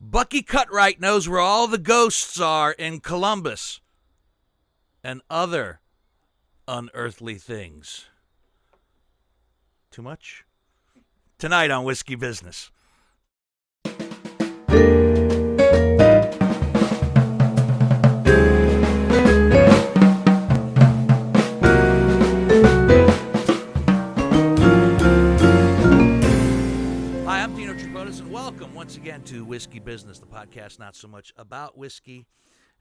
Bucky Cutright knows where all the ghosts are in Columbus and other unearthly things. Too much? Tonight on Whiskey Business. Once again to Whiskey Business, the podcast not so much about whiskey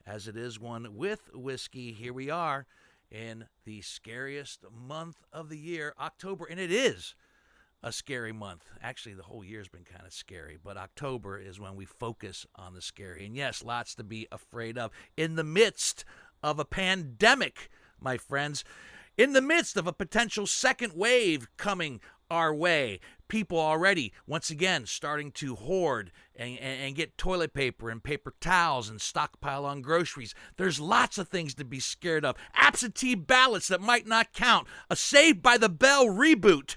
as it is one with whiskey. Here we are in the scariest month of the year, October, and it is a scary month. Actually, the whole year's been kind of scary, but October is when we focus on the scary. And yes, lots to be afraid of in the midst of a pandemic, my friends, in the midst of a potential second wave coming our way. People already, once again, starting to hoard and get toilet paper and paper towels and stockpile on groceries. There's lots of things to be scared of. Absentee ballots that might not count. A Saved by the Bell reboot.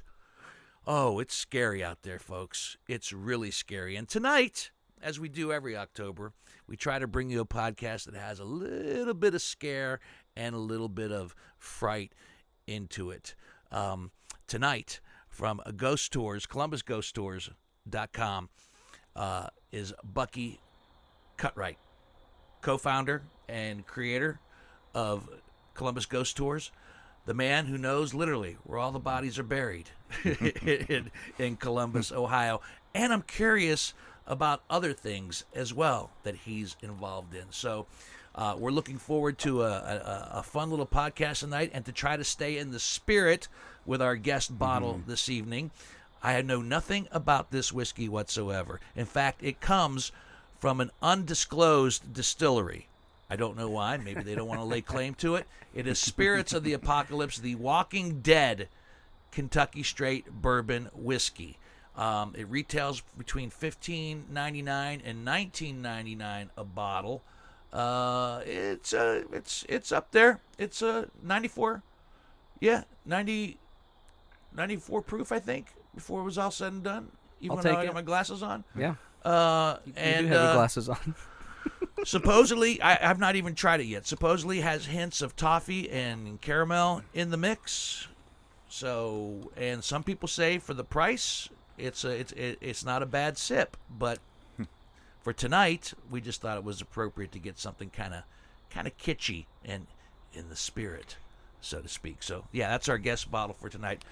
Oh, it's scary out there, folks. It's really scary. And tonight, as we do every October, we try to bring you a podcast that has a little bit of scare and a little bit of fright into it. Tonight, from Ghost Tours, ColumbusGhostTours.com, is Bucky Cutright, co-founder and creator of Columbus Ghost Tours, the man who knows literally where all the bodies are buried in Columbus, Ohio. And I'm curious about other things as well that he's involved in. So we're looking forward to a fun little podcast tonight and to try to stay in the spirit with our guest bottle this evening. I know nothing about this whiskey whatsoever. In fact, it comes from an undisclosed distillery. I don't know why. Maybe they don't want to lay claim to it. It is Spirits of the Apocalypse, the Walking Dead Kentucky Straight Bourbon Whiskey. It retails between $15.99 and $19.99 a bottle. It's up there. It's 94. Yeah, 94 proof, I think, before it was all said and done. Even though I got my glasses on. Yeah. You do have your glasses on. Supposedly, I've not even tried it yet. Supposedly has hints of toffee and caramel in the mix. So, and some people say for the price, it's not a bad sip. But for tonight, we just thought it was appropriate to get something kind of kitschy and in the spirit, so to speak. So, yeah, that's our guest bottle for tonight.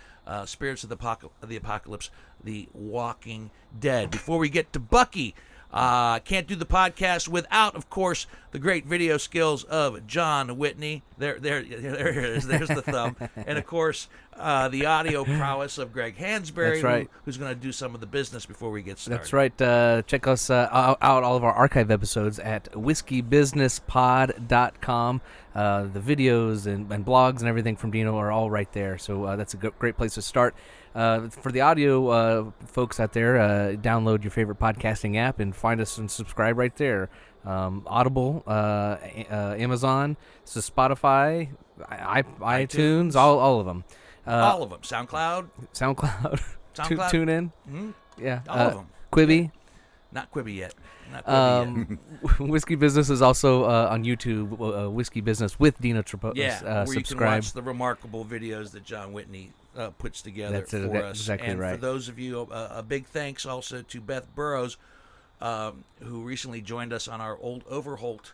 Spirits of the Apocalypse, the Walking Dead. Before we get to Bucky, can't do the podcast without, of course, the great video skills of John Whitney. There it is. There's the thumb. And, of course, the audio prowess of Greg Hansberry, That's right. who's going to do some of the business before we get started. That's right. Check us out, all of our archive episodes at whiskeybusinesspod.com. The videos and blogs and everything from Dino are all right there. So that's a great place to start. For the audio folks out there, download your favorite podcasting app and find us and subscribe right there. Audible, Amazon, so Spotify, iTunes, all of them. All of them. SoundCloud. Tune in. Mm-hmm. Yeah. All of them. Quibi. Yeah. Not Quibi yet. Whiskey Business is also on YouTube. Whiskey Business with Dino Tripod. Yeah, where subscribe. you can watch the remarkable videos that John Whitney puts together for us. Exactly and right. for those of you, a big thanks also to Beth Burrows, who recently joined us on our old Overholt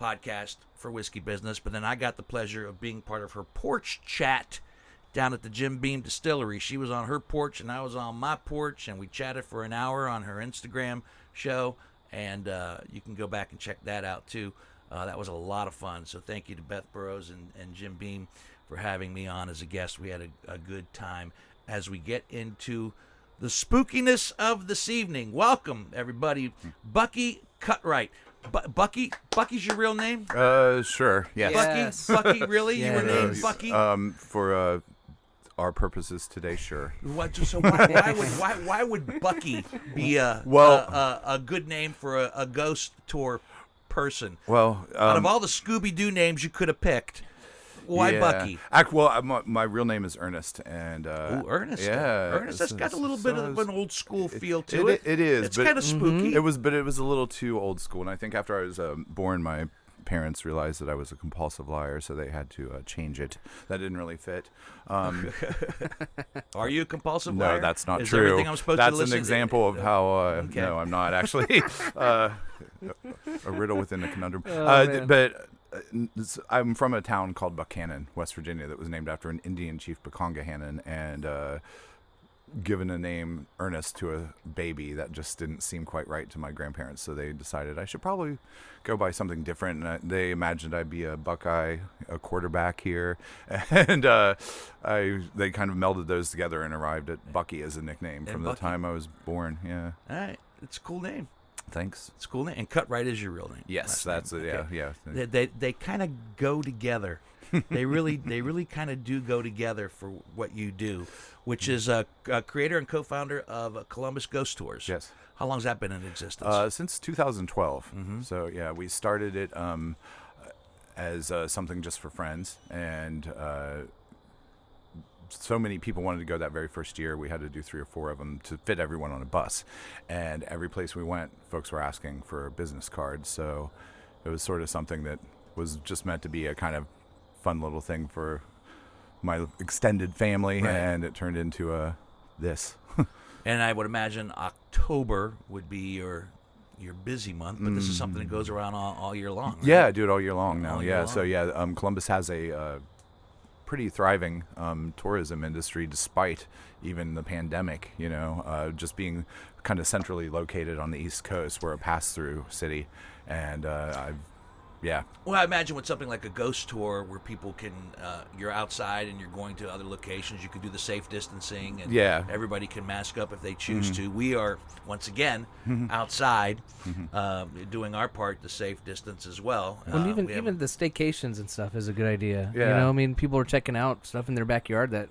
podcast for Whiskey Business. But then I got the pleasure of being part of her porch chat down at the Jim Beam Distillery. She was on her porch and I was on my porch, and we chatted for an hour on her Instagram show, and you can go back and check that out too. That was a lot of fun. So thank you to Beth Burrows and Jim Beam for having me on as a guest. We had a good time as we get into the spookiness of this evening. Welcome, everybody. Bucky Cutright. Bucky's your real name? Sure, yes. Bucky, really? Yeah, you were named Bucky? For our purposes today, sure. So why would Bucky be a good name for a ghost tour person? Well, out of all the Scooby-Doo names you could have picked, Why Yeah. Bucky? My real name is Ernest, and Ernest. Yeah, Ernest. That's got a little bit of an old school feel to it. It is. It's but kind of spooky. It was a little too old school, and I think after I was born, my parents realized that I was a compulsive liar, so they had to change it. That didn't really fit. Are you a compulsive liar? No, that's not Is true. Everything I'm supposed that's to listen an example of how. okay. No, I'm not actually. A riddle within a conundrum. Man. But I'm from a town called Buchanan, West Virginia, that was named after an Indian chief, Bucongahannon, and given a name Ernest to a baby that just didn't seem quite right to my grandparents, so they decided I should probably go by something different, and they imagined I'd be a Buckeye, a quarterback here, and they kind of melded those together and arrived at Bucky as a nickname from the time I was born. Yeah. All right, it's a cool name. Thanks. It's a cool name. And Cutright is your real name. Yes, that's it. Okay. Yeah. They kind of go together. They really kind of do go together for what you do, which is a creator and co-founder of Columbus Ghost Tours. Yes. How long has that been in existence? Since 2012. Mm-hmm. So yeah, we started it as something just for friends, and so many people wanted to go that very first year. We had to do 3 or 4 of them to fit everyone on a bus, and every place we went, folks were asking for business cards. So it was sort of something that was just meant to be a kind of fun little thing for my extended family, Right. and it turned into this. And I would imagine October would be your busy month, but this is something that goes around all year long. Right? Yeah, I do it all year long now. All year long. So Columbus has a pretty thriving tourism industry, despite even the pandemic. Just being kind of centrally located on the East Coast, we're a pass-through city, and yeah. Well, I imagine with something like a ghost tour where people can, you're outside and you're going to other locations, you could do the safe distancing, and everybody can mask up if they choose to. We are, once again, outside, doing our part to safe distance as well. Well, even the staycations and stuff is a good idea. Yeah. I mean, people are checking out stuff in their backyard that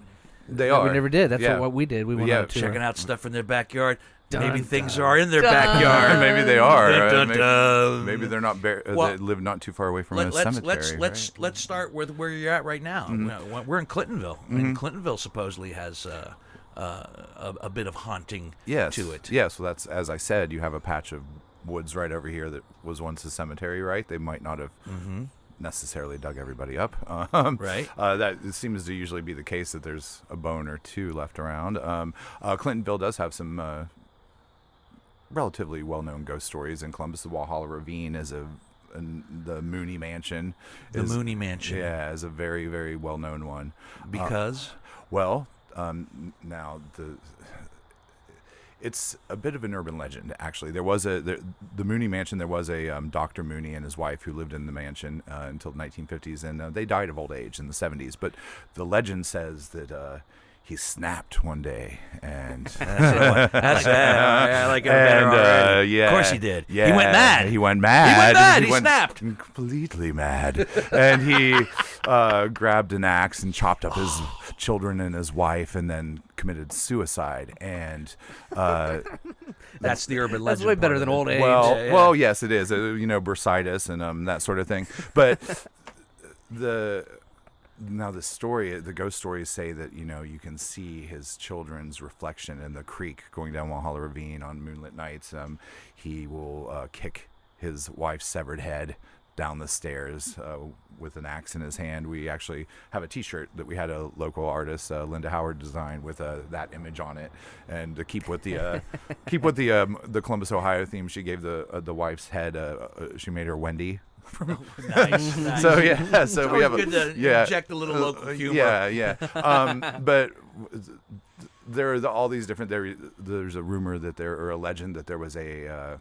They that are. we never did. That's what we did. We went on a tour. Checking out stuff in their backyard. Maybe Dun, things dun, are in their dun. backyard. Maybe they are. Dun, dun, dun. Maybe they're not. They live not too far away from a cemetery. Let's start with where you're at right now. We're in Clintonville, and Clintonville supposedly has a bit of haunting to it. Yeah. So that's, as I said, you have a patch of woods right over here that was once a cemetery. Right? They might not have necessarily dug everybody up. Right. That it seems to usually be the case, that there's a bone or two left around. Clintonville does have some relatively well-known ghost stories. In Columbus, the Walhalla Ravine is the Mooney Mansion. Mooney Mansion. Yeah, is a very, very well-known one. Because? Now it's a bit of an urban legend, actually. There was the Mooney Mansion. There was a Dr. Mooney and his wife who lived in the mansion until the 1950s, and they died of old age in the 70s. But the legend says that he snapped one day, and I like it better already. yeah, of course he did. Yeah, He went mad. He went mad. He snapped. Completely mad, and he grabbed an axe and chopped up his children and his wife, and then committed suicide. And that's the urban legend. That's way better than old age. well, yes, it is. Bursitis and that sort of thing. But the ghost stories say that you can see his children's reflection in the creek going down Walhalla Ravine on moonlit nights. He will kick his wife's severed head down the stairs with an axe in his hand. We actually have a T-shirt that we had a local artist, Linda Howard, design with that image on it, and to keep with the Columbus, Ohio theme. She gave the wife's head. She made her Wendy. Nice. So we have good to inject a little local humor. But there are all these different. There's a rumor or a legend that there was a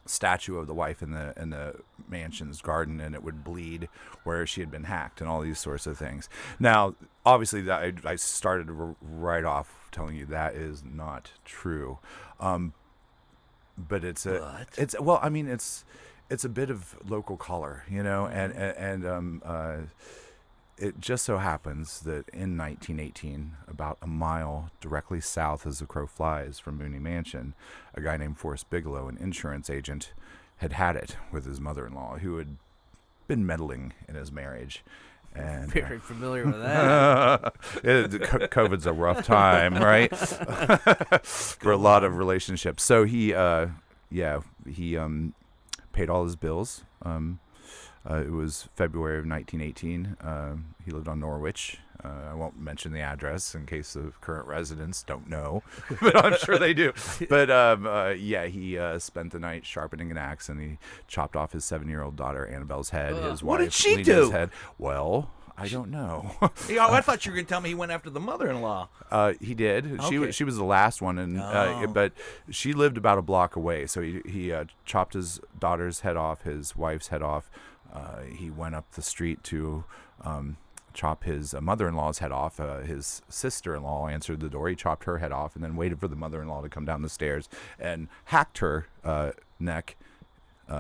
statue of the wife in the mansion's garden, and it would bleed where she had been hacked, and all these sorts of things. Now, obviously, that I started right off telling you that is not true, but it's a bit of local color, and it just so happens that in 1918, about a mile directly south as the crow flies from Mooney Mansion, a guy named Forrest Bigelow, an insurance agent, had it with his mother-in-law, who had been meddling in his marriage. And Very familiar with that. COVID's a rough time, right? For a lot of relationships. So he paid all his bills. It was February of 1918. He lived on Norwich. I won't mention the address in case the current residents don't know, but I'm sure they do. But he spent the night sharpening an axe, and he chopped off his 7-year-old daughter Annabelle's head. His What wife, did she Lena's do? head. Well, I don't know. I thought you were going to tell me he went after the mother-in-law. He did. Okay. She was the last one, and but she lived about a block away. So he chopped his daughter's head off, his wife's head off. He went up the street to chop his mother-in-law's head off. His sister-in-law answered the door. He chopped her head off and then waited for the mother-in-law to come down the stairs and hacked her neck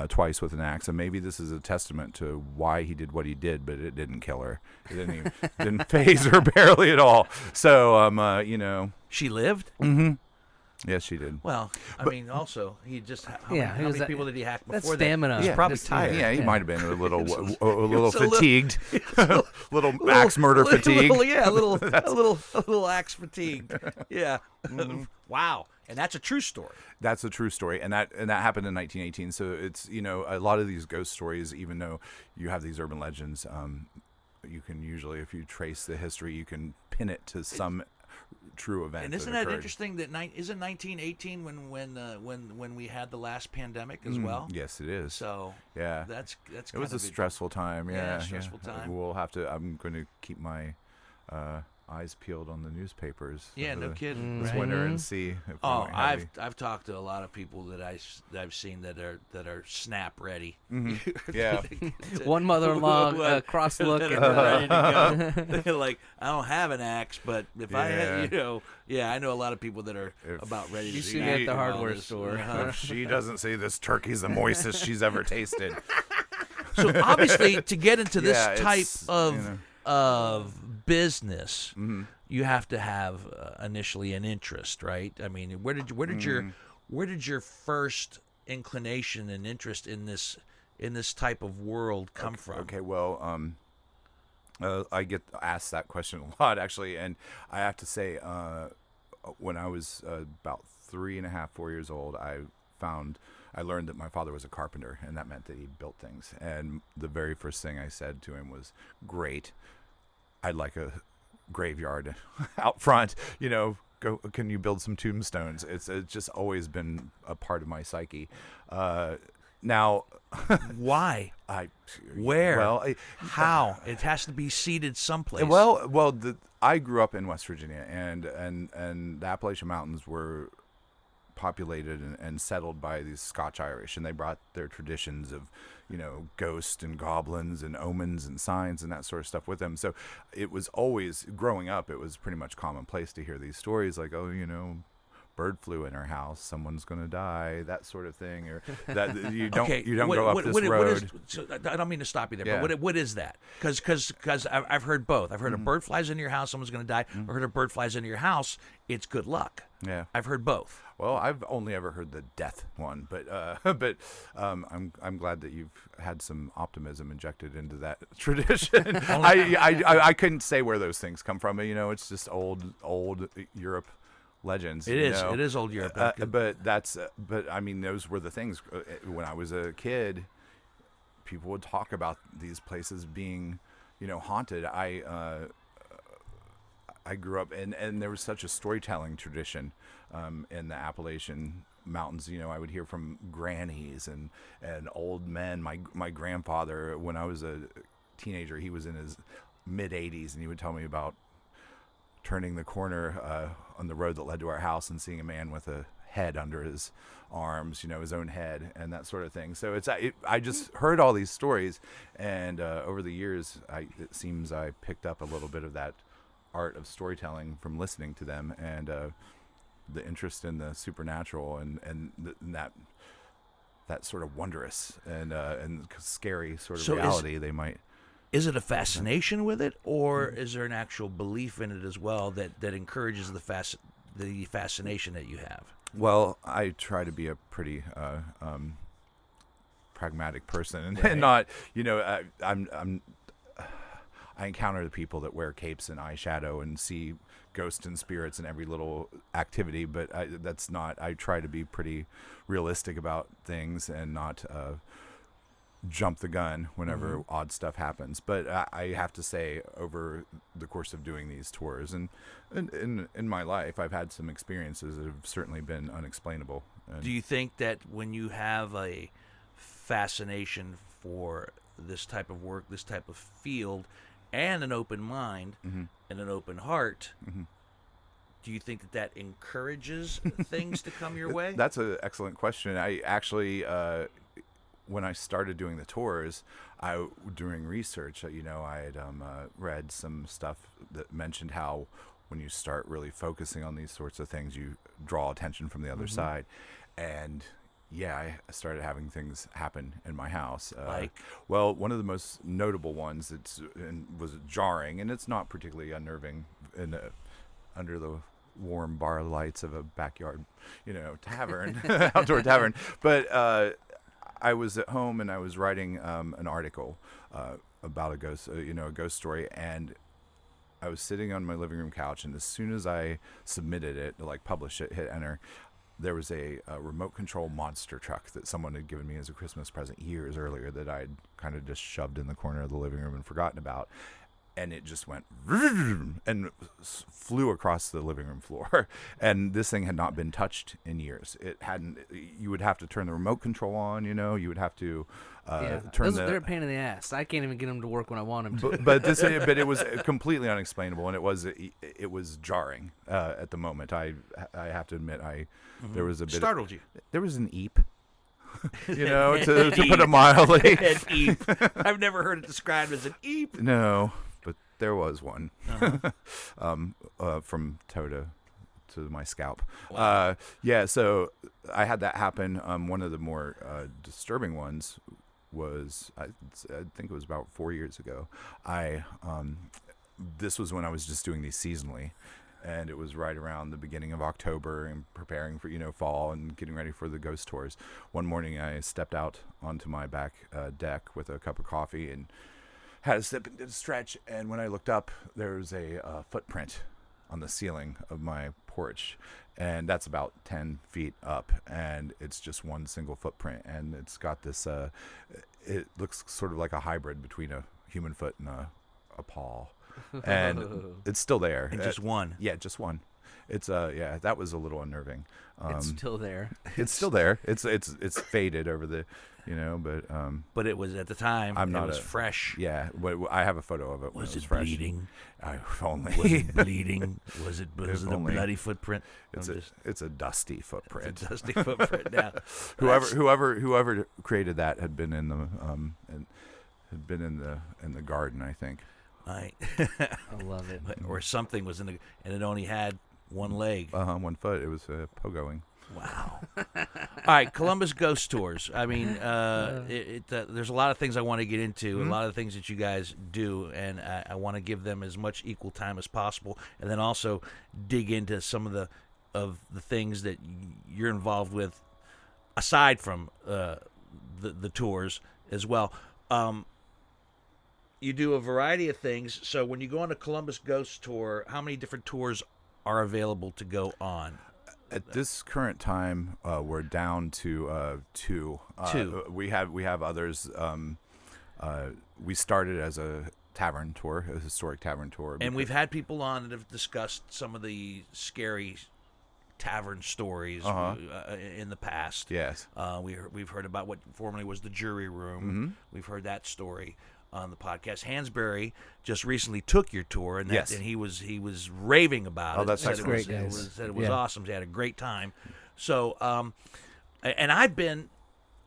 twice with an axe. And maybe this is a testament to why he did what he did, but it didn't kill her. It didn't phase her barely at all. So, She lived? Mm-hmm. Yes, she did. Well, also, he just... How many people did he hack before that's that? stamina. He's probably Just, tired. Yeah, he might have been a little was a fatigued, little axe murder fatigued. A little axe fatigued. Yeah. Wow. And that's a true story. That's a true story, and that happened in 1918. So it's a lot of these ghost stories, even though you have these urban legends, you can usually, if you trace the history, you can pin it to some true event. And isn't that that interesting that isn't 1918 when we had the last pandemic as well? Yes, it is. So yeah, that's it was a stressful time. Yeah, stressful time. We'll have to. I'm going to keep my eyes peeled on the newspapers. Yeah, no kidding. This Right? winter and see. If Oh, I've talked to a lot of people that I've seen that are snap ready. Mm-hmm. Yeah. One mother-in-law cross look that and are ready to go. They're like, I don't have an axe, but if I had, I know a lot of people that are about ready to see me at the hardware this. store. If she doesn't say this turkey's the moistest she's ever tasted. So obviously, to get into this type it's, of business, mm-hmm. you have to have initially an interest, right? I mean, where did your first inclination and interest in this type of world come from? Okay, well, I get asked that question a lot, actually, and I have to say, when I was about 3.5, 4 years old, I learned that my father was a carpenter, and that meant that he built things. And the very first thing I said to him was, "Great, I'd like a graveyard out front. Can you build some tombstones?" It's just always been a part of my psyche. Now, why? Where? Well, how? It has to be seated someplace. Well, I grew up in West Virginia, and the Appalachian Mountains were populated and settled by these Scotch Irish, and they brought their traditions of ghosts and goblins and omens and signs and that sort of stuff with them. So it was always, growing up, it was pretty much commonplace to hear these stories like, bird flew in our house, someone's going to die, that sort of thing, or that you don't go up this road. I don't mean to stop you there, Yeah. but what is that? Because I've heard both. I've heard a bird flies into your house, someone's going to die. I've heard a bird flies into your house, it's good luck. Yeah, I've heard both. Well, I've only ever heard the death one, but I'm glad that you've had some optimism injected into that tradition. I couldn't say where those things come from. It's just old Europe legends. It is old Europe. But I mean, those were the things. When I was a kid, people would talk about these places being, haunted. I grew up and there was such a storytelling tradition in the Appalachian Mountains. I would hear from grannies and old men. My grandfather, when I was a teenager, he was in his mid-80s, and he would tell me about turning the corner on the road that led to our house and seeing a man with a head under his arms, his own head and that sort of thing. So I just heard all these stories, and over the years, it seems I picked up a little bit of that art of storytelling from listening to them, and the interest in the supernatural and that sort of wondrous and scary sort of reality they might. Is it a fascination with it, or is there an actual belief in it as well that encourages the fascination that you have? Well, I try to be a pretty pragmatic person, and Right. not, I encounter the people that wear capes and eyeshadow and see ghosts and spirits in every little activity, but I try to be pretty realistic about things and not jump the gun whenever odd stuff happens. But I have to say, over the course of doing these tours and in my life, I've had some experiences that have certainly been unexplainable. And do you think that when you have a fascination for this type of work, this type of field, and an open mind and an open heart, do you think that encourages things to come your way? That's an excellent question. I actually, when I started doing the tours, during research, I had read some stuff that mentioned how when you start really focusing on these sorts of things, you draw attention from the other side. And yeah, I started having things happen in my house. Well, one of the most notable ones was jarring, and it's not particularly unnerving under the warm bar lights of a backyard, tavern, outdoor tavern. But I was at home and I was writing an article about a ghost, a ghost story, and I was sitting on my living room couch, and as soon as I submitted it, publish it, hit enter, there was a remote control monster truck that someone had given me as a Christmas present years earlier that I'd kind of just shoved in the corner of the living room and forgotten about. And it just went and flew across the living room floor. And this thing had not been touched in years. It hadn't. You would have to turn the remote control on. You would have to turn they're a pain in the ass. I can't even get them to work when I want them to. But it was completely unexplainable, and it was jarring at the moment. I have to admit, there was a bit startled you. There was an eep. To put it mildly. An eep. I've never heard it described as an eep. No. But there was one from toe to my scalp. Wow. So I had that happen. One of the more disturbing ones was, I think it was about 4 years ago. This was when I was just doing these seasonally. And it was right around the beginning of October and preparing for, fall and getting ready for the ghost tours. One morning I stepped out onto my back deck with a cup of coffee and had a sip and did a stretch. And when I looked up, there was a footprint on the ceiling of my porch. And that's about 10 feet up. And it's just one single footprint. And it's got this, it looks sort of like a hybrid between a human foot and a paw. And it's still there. And just one. Yeah, just one. It's that was a little unnerving. It's still there. It's still there. It's faded over the, But it was at the time. It was fresh. Yeah, I have a photo of it. Was it fresh. bleeding? If only. Was it bleeding? Was it a bloody footprint? It's a dusty footprint. It's a dusty footprint. Now, whoever created that had been in the garden, I think. Right. I love it. Or something was in and it only had one leg. 1 foot. It was pogoing. Wow. All right, Columbus Ghost Tours. I mean, there's a lot of things I want to get into, a lot of things that you guys do, and I want to give them as much equal time as possible, and then also dig into some of the things that you're involved with, aside from the tours as well. You do a variety of things. So when you go on a Columbus Ghost Tour, how many different tours are available to go on? At this current time, we're down to two. We have others. We started as a tavern tour, a historic tavern tour. And we've had people on that have discussed some of the scary tavern stories in the past. Yes. We've heard about what formerly was the jury room. We've heard that story on the podcast. Hansberry just recently took your tour, and and he was raving about it. Oh, that's great, guys. Said it was awesome. He had a great time. So, and I've been,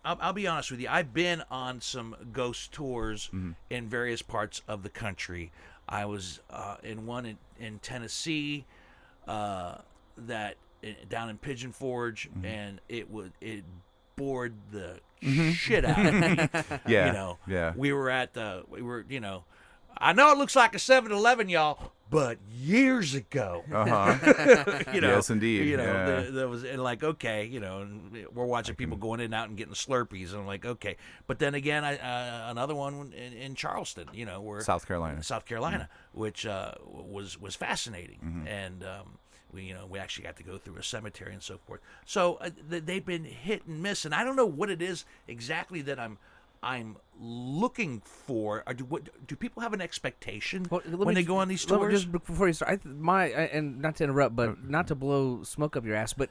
I'll be honest with you, I've been on some ghost tours in various parts of the country. I was in one in Tennessee, down in Pigeon Forge, and it bored the shit out of me. Yeah. We were I know it looks like a 7-Eleven, y'all, but years ago, Yes, indeed. there was and like, okay, and we're watching people going in and out and getting Slurpees, and I'm like, okay. But then again, another one in Charleston, where South Carolina, which was fascinating, and we actually got to go through a cemetery and so forth. So they've been hit and miss, and I don't know what it is exactly that I'm looking for. Do people have an expectation when they go on these tours? Just before you start, and not to interrupt, but not to blow smoke up your ass, but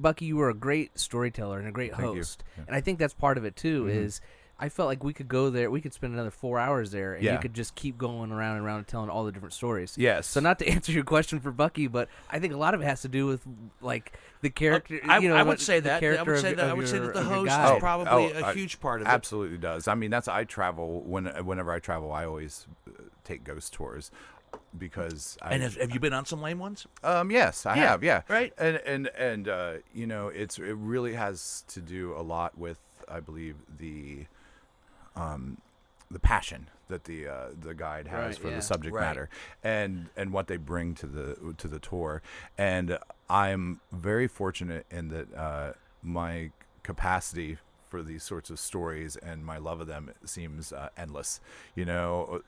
Bucky, you were a great storyteller and a great host, and I think that's part of it too. Is I felt like we could go there, we could spend another 4 hours there, and you could just keep going around and around and telling all the different stories. Yes. So not to answer your question for Bucky, but I think a lot of it has to do with like the character. I would say that. I would say that the host is probably a huge part of it. Absolutely does. I mean, I travel whenever I travel, I always take ghost tours. Because have you been on some lame ones? Yes, I have. Yeah, right. And it really has to do a lot with, I believe, the passion that the guide has for the subject matter, and what they bring to the tour. And I'm very fortunate in that my capacity for these sorts of stories and my love of them seems endless.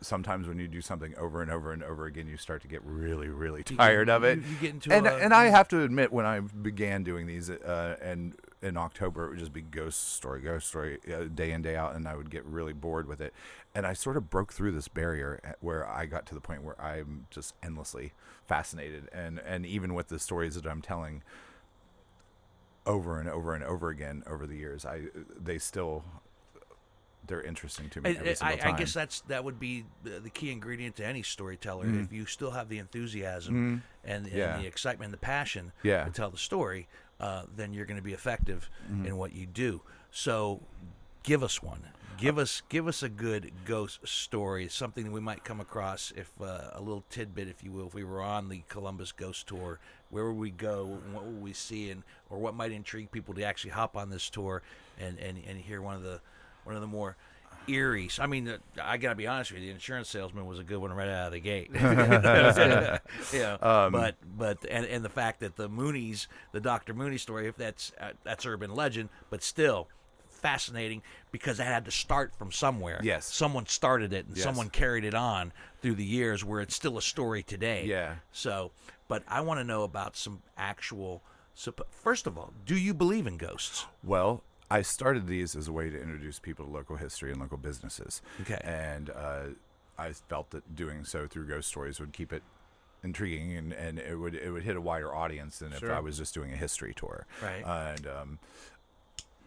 Sometimes when you do something over and over and over again, you start to get really, really tired of it. You get into and I have to admit, when I began doing these, and in October it would just be ghost story, day in, day out, and I would get really bored with it. And I sort of broke through this barrier where I got to the point where I'm just endlessly fascinated, and even with the stories that I'm telling over and over and over again over the years, they're interesting to me every single time. I guess that would be the key ingredient to any storyteller. If you still have the enthusiasm and the excitement and the passion to tell the story, then you're going to be effective in what you do. So give us one. Give us a good ghost story, something that we might come across, if a little tidbit, if you will, if we were on the Columbus Ghost Tour. Where would we go, and what would we see, or what might intrigue people to actually hop on this tour and hear one of the more eerie. I mean, I gotta be honest with you, the insurance salesman was a good one right out of the gate. But the fact that the Dr. Mooney story, if that's urban legend, but still fascinating, because it had to start from somewhere. Yes. Someone started it, and someone carried it on through the years, where it's still a story today. Yeah. So, but I want to know about some actual. So, first of all, do you believe in ghosts? Well, I started these as a way to introduce people to local history and local businesses. Okay. And I felt that doing so through ghost stories would keep it intriguing, and it would hit a wider audience than if I was just doing a history tour. Right. And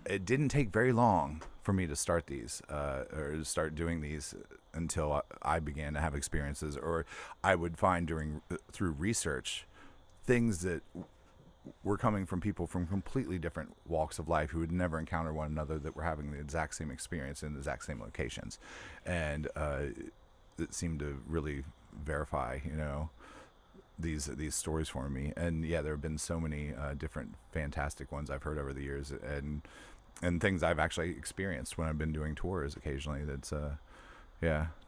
it didn't take very long for me to start these or to start doing these until I began to have experiences, or I would find through research things that were coming from people from completely different walks of life who would never encounter one another, that were having the exact same experience in the exact same locations. And it seemed to really verify, these stories for me. And there have been so many different fantastic ones I've heard over the years, and things I've actually experienced when I've been doing tours occasionally that's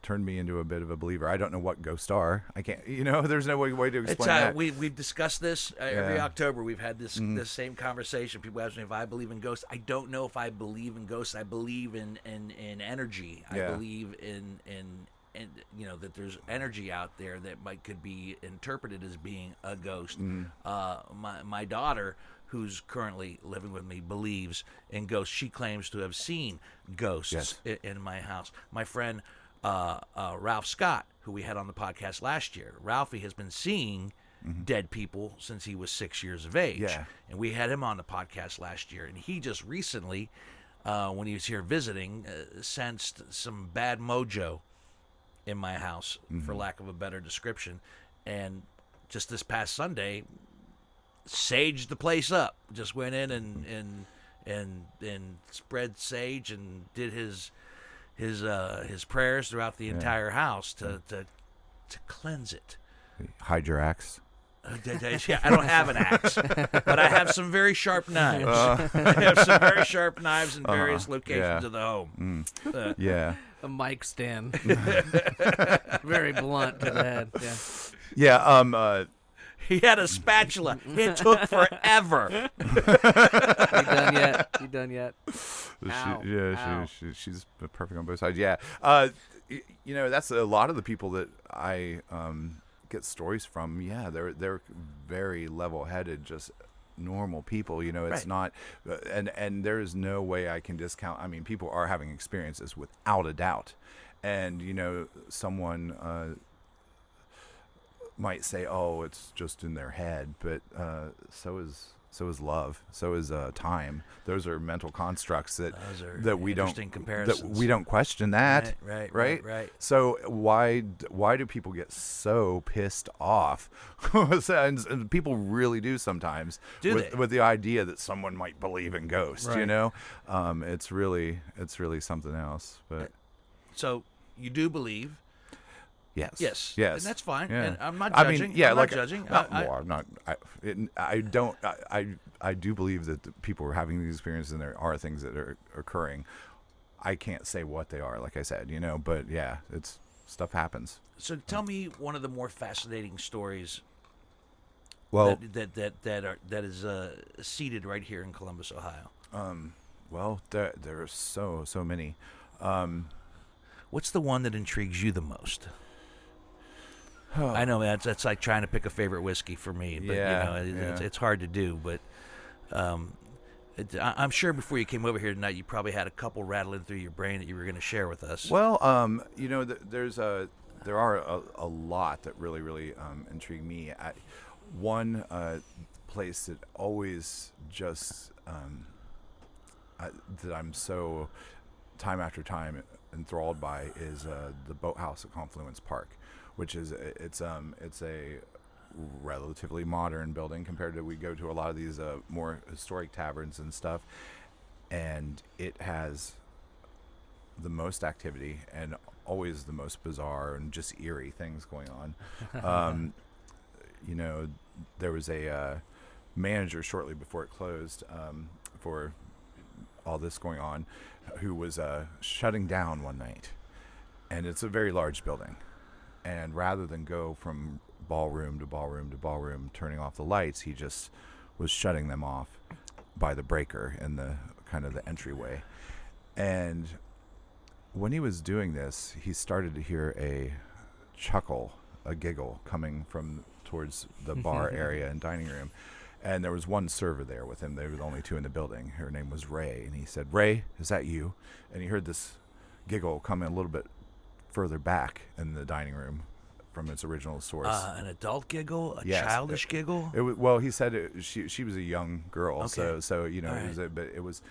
turned me into a bit of a believer. I don't know what ghosts are. I can't, there's no way to explain that. We've discussed this every October. We've had this same conversation. People ask me if I believe in ghosts. I don't know if I believe in ghosts. I believe in energy. I believe in that there's energy out there that could be interpreted as being a ghost. My daughter, who's currently living with me, believes in ghosts. She claims to have seen ghosts in my house. My friend Ralph Scott, who we had on the podcast last year, Ralphie has been seeing dead people since he was 6 years of age. Yeah. And we had him on the podcast last year, and he just recently, when he was here visiting, sensed some bad mojo in my house, for lack of a better description. And just this past Sunday, saged the place up. Just went in and spread sage and did his prayers throughout the entire house to cleanse it. Hide your axe. Yeah, I don't have an axe, but I have some very sharp knives. I have some very sharp knives in various locations of the home. Yeah. A mic stand. Very blunt to the head. Yeah. Yeah. He had a spatula. It took forever. You done yet? Ow. She's perfect on both sides. Yeah. You know, that's a lot of the people that I get stories from. Yeah, they're very level-headed, just normal people. You know, it's not, and there is no way I can discount. I mean, people are having experiences without a doubt, and you know, someone might say, "Oh, it's just in their head," but so is love, so is time. Those are mental constructs that we don't question that. Right. So why do people get so pissed off? and people really do sometimes with the idea that someone might believe in ghosts. Right. You know, it's really something else. But so you do believe. Yes. And that's fine. Yeah. And I'm not judging. I mean, yeah, I'm not judging. I'm not. I do believe that the people are having these experiences, and there are things that are occurring. I can't say what they are, like I said, you know. But yeah, stuff happens. So tell me one of the more fascinating stories. Well, that is seated right here in Columbus, Ohio. Well, there are so many. What's the one that intrigues you the most? I know that's like trying to pick a favorite whiskey for me, but it's hard to do. But I'm sure before you came over here tonight, you probably had a couple rattling through your brain that you were going to share with us. Well, you know, there are a lot that really intrigue me. One place that always just that I'm so time after time enthralled by is the Boathouse at Confluence Park, which is it's a relatively modern building compared to we go to a lot of these more historic taverns and stuff, and it has the most activity and always the most bizarre and just eerie things going on. You know, there was a manager shortly before it closed for all this going on who was shutting down one night, and it's a very large building, and rather than go from ballroom to ballroom to ballroom turning off the lights, he just was shutting them off by the breaker in the kind of the entryway. And when he was doing this, he started to hear a chuckle, a giggle coming from towards the bar area and dining room. And there was one server there with him. There were the only two in the building. Her name was Ray. And he said, "Ray, is that you?" And he heard this giggle coming a little bit further back in the dining room from its original source. An adult giggle? Yes, childish giggle? Well, he said she was a young girl. Okay. So you know, Right. it was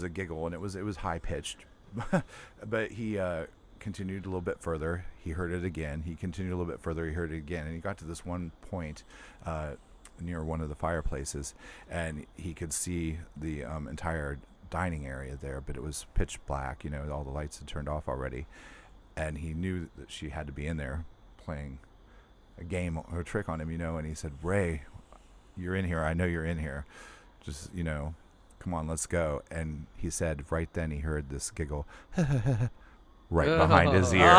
a giggle, and it was high pitched. But he continued a little bit further. He heard it again. He continued a little bit further. He heard it again. And he got to this one point near one of the fireplaces, and he could see the entire dining area there, but it was pitch black. You know, all the lights had turned off already, and he knew that she had to be in there playing a game or a trick on him, you know. And he said, "Ray, you're in here. I know you're in here. Just, you know, come on, let's go." And he said right then he heard this giggle right behind his ear.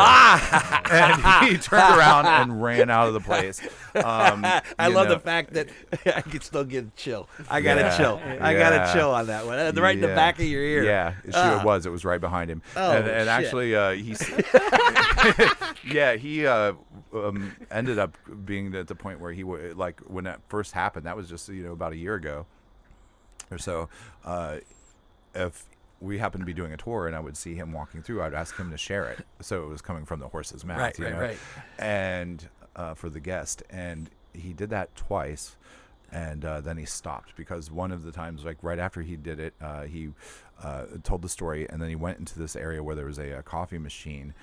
And he turned around and ran out of the place. I love the fact that I can still get a chill. I got a chill. I got a chill on that one. Right in the back of your ear. Yeah, it was. It was right behind him. Oh, and shit. Actually, he ended up being at the point where he like when that first happened. That was just, you know, about a year ago or so. If we happened to be doing a tour and I would see him walking through, I'd ask him to share it. So it was coming from the horse's mouth, Right. And for the guest. And he did that twice. And then he stopped because one of the times, like right after he did it, he told the story, and then he went into this area where there was a coffee machine.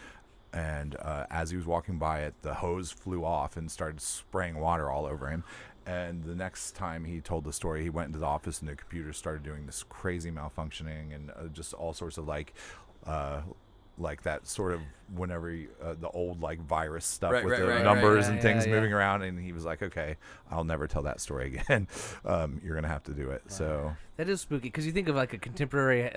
And as he was walking by it, the hose flew off and started spraying water all over him. And the next time he told the story, he went into the office and the computer started doing this crazy malfunctioning and just all sorts of like like that sort of whenever the old like virus stuff Right, with right, the right, numbers right. and Yeah, things yeah. moving around, and he was like, okay, I'll never tell that story again. You're gonna have to do it. So That is spooky because you think of like a contemporary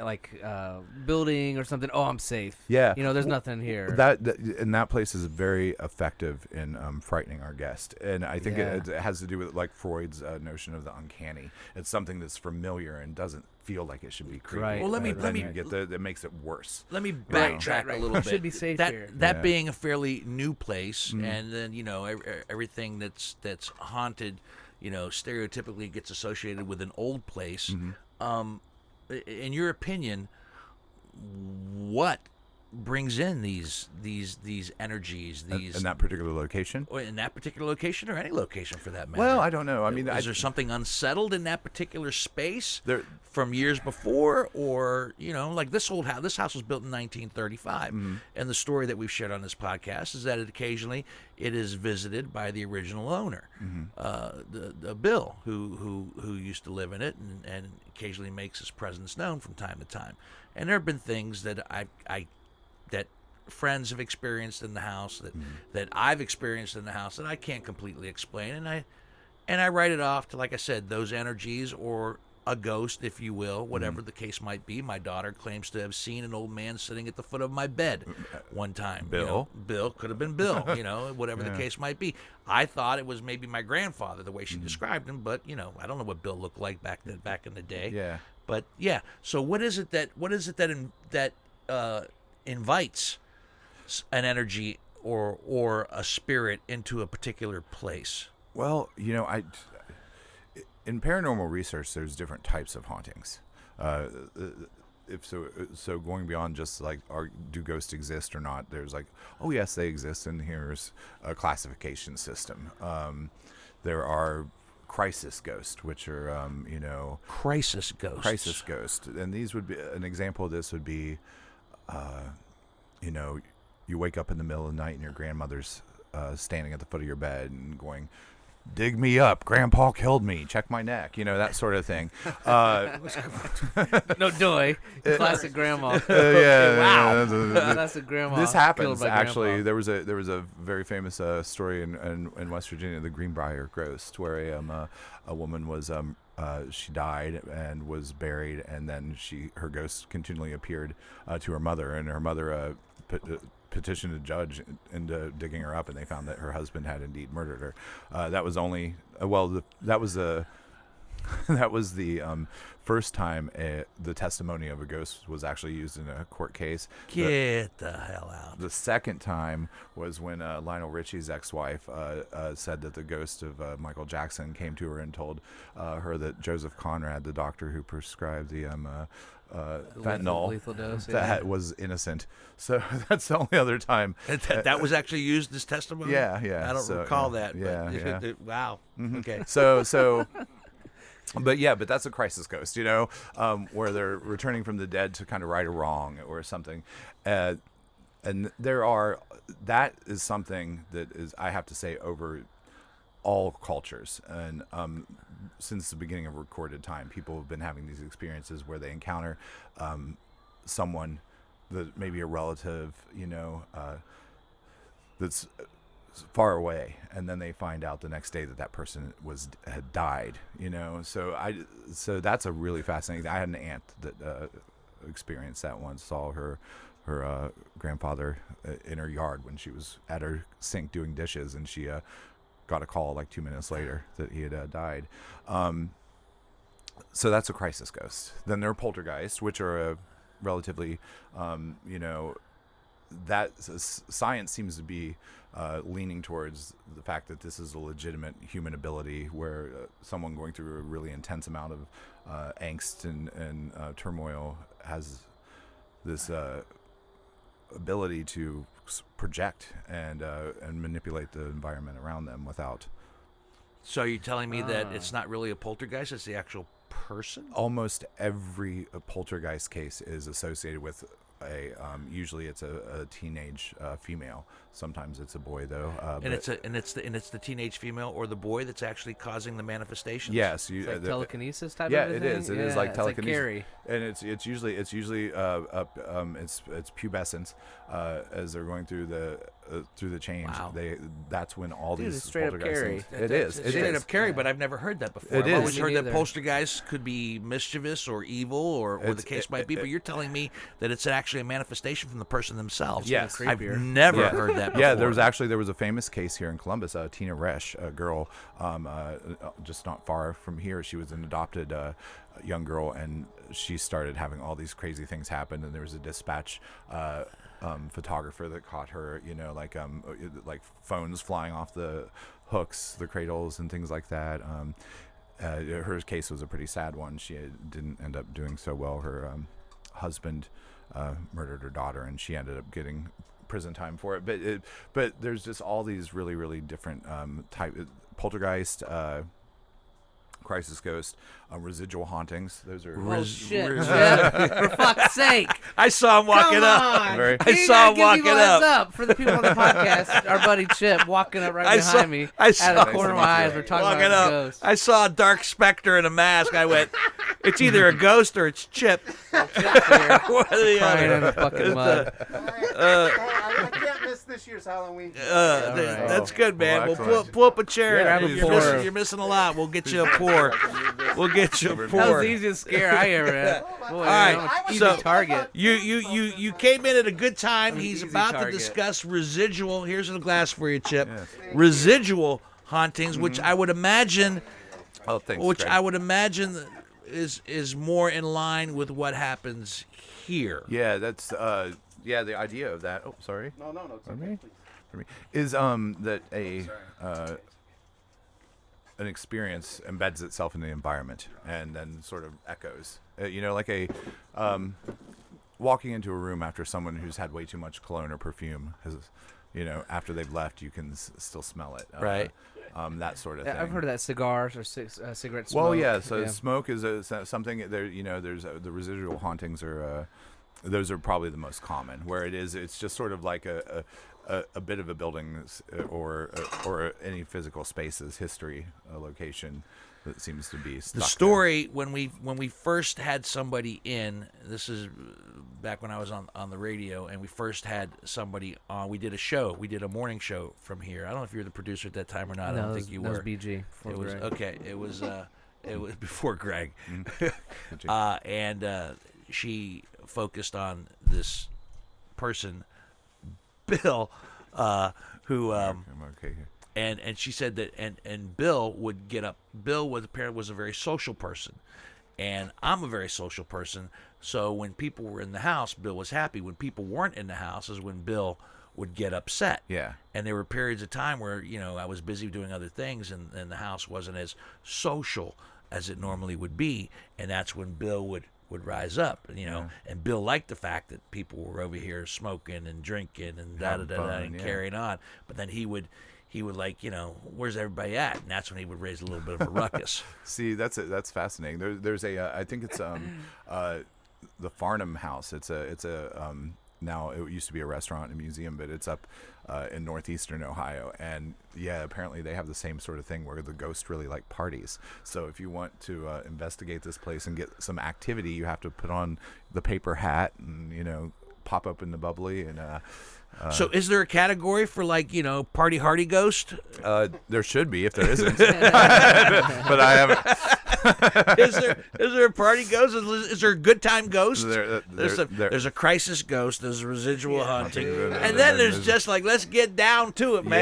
building or something. Oh, I'm safe. yeah, There's nothing here. and that place is very effective in frightening our guest, and I think Yeah. it has to do with like Freud's notion of the uncanny. It's something that's familiar and doesn't feel like it should be creepy. Right. Well, let me get that makes it worse. Let me Right, backtrack right. a little bit. Should be safe that here. that Yeah. being a fairly new place, and then everything that's haunted, stereotypically gets associated with an old place. In your opinion, what brings in these energies? In that particular location. Or in that particular location, or any location for that matter? Well, I don't know. I mean, is there something unsettled in that particular space There- from years before, or like this old house? This house was built in 1935, and the story that we've shared on this podcast is that occasionally it is visited by the original owner, the Bill, who used to live in it, and occasionally makes his presence known from time to time. And there have been things that that friends have experienced in the house, that I've experienced in the house, that I can't completely explain, and I write it off to, like I said, those energies, or a ghost, if you will, whatever the case might be. My daughter claims to have seen an old man sitting at the foot of my bed one time. Bill? Bill could have been Bill, whatever the case might be. I thought it was maybe my grandfather, the way she described him, but I don't know what Bill looked like back in the day. Yeah. But yeah, so what is it that invites an energy or a spirit into a particular place? Well, in paranormal research, there's different types of hauntings. So going beyond just like, do ghosts exist or not? There's like, oh yes, they exist, and here's a classification system. There are crisis ghosts, which are Crisis ghosts. crisis ghost, and these would be an example of this would be, you wake up in the middle of the night and your grandmother's standing at the foot of your bed and going, dig me up, Grandpa killed me, check my neck, that sort of thing. No doy. Classic grandma. Wow. Classic grandma. This killed happens by actually. grandpa. There was a very famous story in West Virginia, the Greenbrier Ghost, where a woman was she died and was buried, and then her ghost continually appeared to her mother, and her mother petitioned a judge into digging her up, and they found that her husband had indeed murdered her. That was only that was the first time the testimony of a ghost was actually used in a court case. Get the hell out. The second time was when Lionel Richie's ex-wife said that the ghost of Michael Jackson came to her and told her that Joseph Conrad, the doctor who prescribed the fentanyl, lethal dose, that was innocent. So that's the only other time. That was actually used as testimony? Yeah. I don't recall that. Yeah, but yeah. Wow. Okay. So but that's a crisis ghost, where they're returning from the dead to kind of right a wrong or something. And that is something that is, I have to say, over all cultures. And since the beginning of recorded time, people have been having these experiences where they encounter someone that maybe a relative, that's far away, and then they find out the next day that person had died. So that's a really fascinating. I had an aunt that experienced that once. Saw her grandfather in her yard when she was at her sink doing dishes, and she got a call like 2 minutes later that he had died. So that's a crisis ghost. Then there are poltergeists, which are a relatively, that science seems to be leaning towards the fact that this is a legitimate human ability, where someone going through a really intense amount of angst and turmoil has this ability to project and manipulate the environment around them without. So you're telling me that it's not really a poltergeist, it's the actual person? Almost every poltergeist case is associated with usually it's a teenage female. Sometimes it's a boy though. And it's the teenage female or the boy that's actually causing the manifestations. Yes, It's like telekinesis type yeah, of it thing? is. It is like it's telekinesis, Carrie. and it's usually it's pubescence as they're going through the change. Wow. That's when all Dude, these it's straight up poltergeist Carrie. things- It is. It's It straight is. up Carrie, but I've never heard that before. It I've is. always Me heard that neither. poltergeists could be mischievous or evil or the case might be, but you're telling me that it's actually a manifestation from the person themselves. Yes. I've Creepier. never heard that before. Yeah, there was a famous case here in Columbus. Tina Resch, a girl, just not far from here. She was an adopted young girl, and she started having all these crazy things happen. And there was a dispatch photographer that caught her. Like phones flying off the hooks, the cradles, and things like that. Her case was a pretty sad one. She didn't end up doing so well. Her husband murdered her daughter, and she ended up getting prison time for it. But there's just all these really, really different type poltergeist, crisis ghost, residual hauntings. Those are Oh, shit, Chip. For fuck's sake. I saw him walking Come up. on. I saw him walking up. For the people on the podcast, our buddy Chip walking up right I behind saw- me. I Out saw of the corner of my eyes, we're talking Walking about up. ghosts. I saw a dark specter in a mask. I went, it's either a ghost or it's Chip. One or the Crying in other. the fucking mud. I can't miss this year's Halloween. That's good, man. Well, We'll excellent. pull up a chair. Yeah, You're, please. missing, you're missing a lot. We'll get you a pour. We'll get you a That was pour. the easiest scare I ever had. Boy, right, I'm an easy so- target. You came in at a good time. I'm an He's easy about to target. discuss residual. Here's a glass for you, Chip. Yes. Residual hauntings, which I would imagine, Oh, thanks. which Greg. I would imagine is more in line with what happens here. Yeah, that's the idea of that. Oh, sorry. No, it's okay. me? Please. For me is that an experience embeds itself in the environment and then sort of echoes. Like a walking into a room after someone who's had way too much cologne or perfume has, after they've left, you can still smell it. Right. That sort of thing. I've heard of that, cigars or cigarette smoke. Well, yeah. So smoke is something there. There's the residual hauntings are those are probably the most common. Where it's just sort of like a bit of a building or any physical space's history, a location that seems to be stuck The there. story when we first had somebody in, this is back when I was on the radio, and we first had somebody on. We did a morning show from here. I don't know if you were the producer at that time or not. I don't think you that were. was BG. It was okay. It was before Greg, Mm-hmm. and she focused on this person, Bill, who I'm okay here. and she said that and Bill would get up. Bill apparently was a very social person, and I'm a very social person. So when people were in the house, Bill was happy. When people weren't in the house is when Bill would get upset. Yeah. And there were periods of time where I was busy doing other things, and the house wasn't as social as it normally would be, and that's when Bill would rise up, and Bill liked the fact that people were over here smoking and drinking and Having da-da-da-da fun, and yeah. carrying on. But then he would like, where's everybody at? And that's when he would raise a little bit of a ruckus. See, that's fascinating. There's I think it's the Farnum House. It's a now it used to be a restaurant and museum, but it's up in northeastern Ohio. And yeah, apparently they have the same sort of thing where the ghosts really like parties. So if you want to investigate this place and get some activity, you have to put on the paper hat and pop up in the bubbly and. So is there a category for party hardy ghost? There should be if there isn't, but I haven't. Is there a party ghost? Is there a good time ghost? There's There's a crisis ghost. There's a residual haunting, dude. and then there's just like, let's get down to it, man.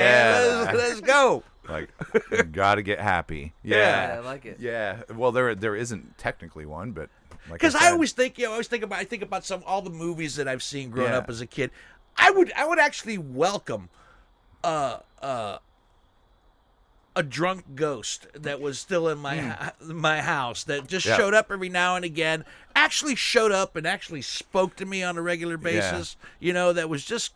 Yeah. Let's go. like you gotta get happy. Yeah, I like it. Yeah. Well, there isn't technically one, but like Because I said, always think, I think about all the movies that I've seen growing Yeah. up as a kid. I would actually welcome a drunk ghost that was still in my house that just Yeah. showed up every now and again. Actually showed up and actually spoke to me on a regular basis. That was just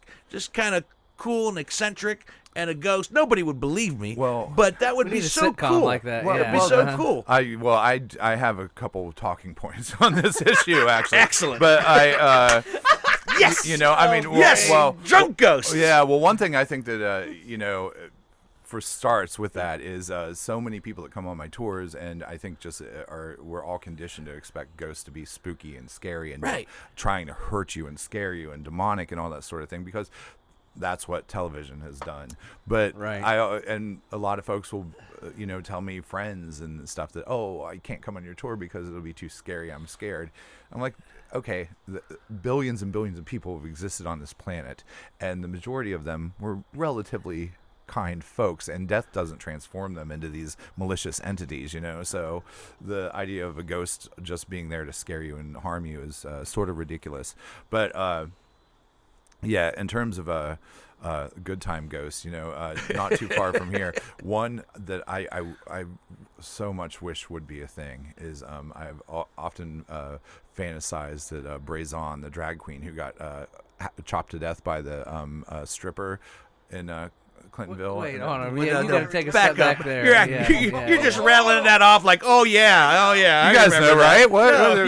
kind of cool and eccentric. And a ghost, nobody would believe me. Well, but that would We be need a so sitcom cool. like that, It'd yeah. be so Uh-huh. cool. I have a couple of talking points on this issue actually. Excellent. But Yes. You know, I mean, Yes. well, Drunk ghosts. yeah. Well, one thing I think that for starts with that is so many people that come on my tours, and I think just we're all conditioned to expect ghosts to be spooky and scary and Right. trying to hurt you and scare you and demonic and all that sort of thing, because that's what television has done. But Right. and a lot of folks will tell me, friends and stuff, that I can't come on your tour because it'll be too scary, I'm scared. I'm like, okay, billions and billions of people have existed on this planet, and the majority of them were relatively kind folks, and death doesn't transform them into these malicious entities, so the idea of a ghost just being there to scare you and harm you is sort of ridiculous. But yeah, in terms of good time ghosts, not too far from here, one that I so much wish would be a thing is I've often fantasized that Brazon, the drag queen who got chopped to death by the stripper in Clintonville. Wait, hold on. Well, Yeah, no, you no, gotta take a back step up. back there. You're just rattling that off like, oh yeah. You I guys remember know, that. right? What? No,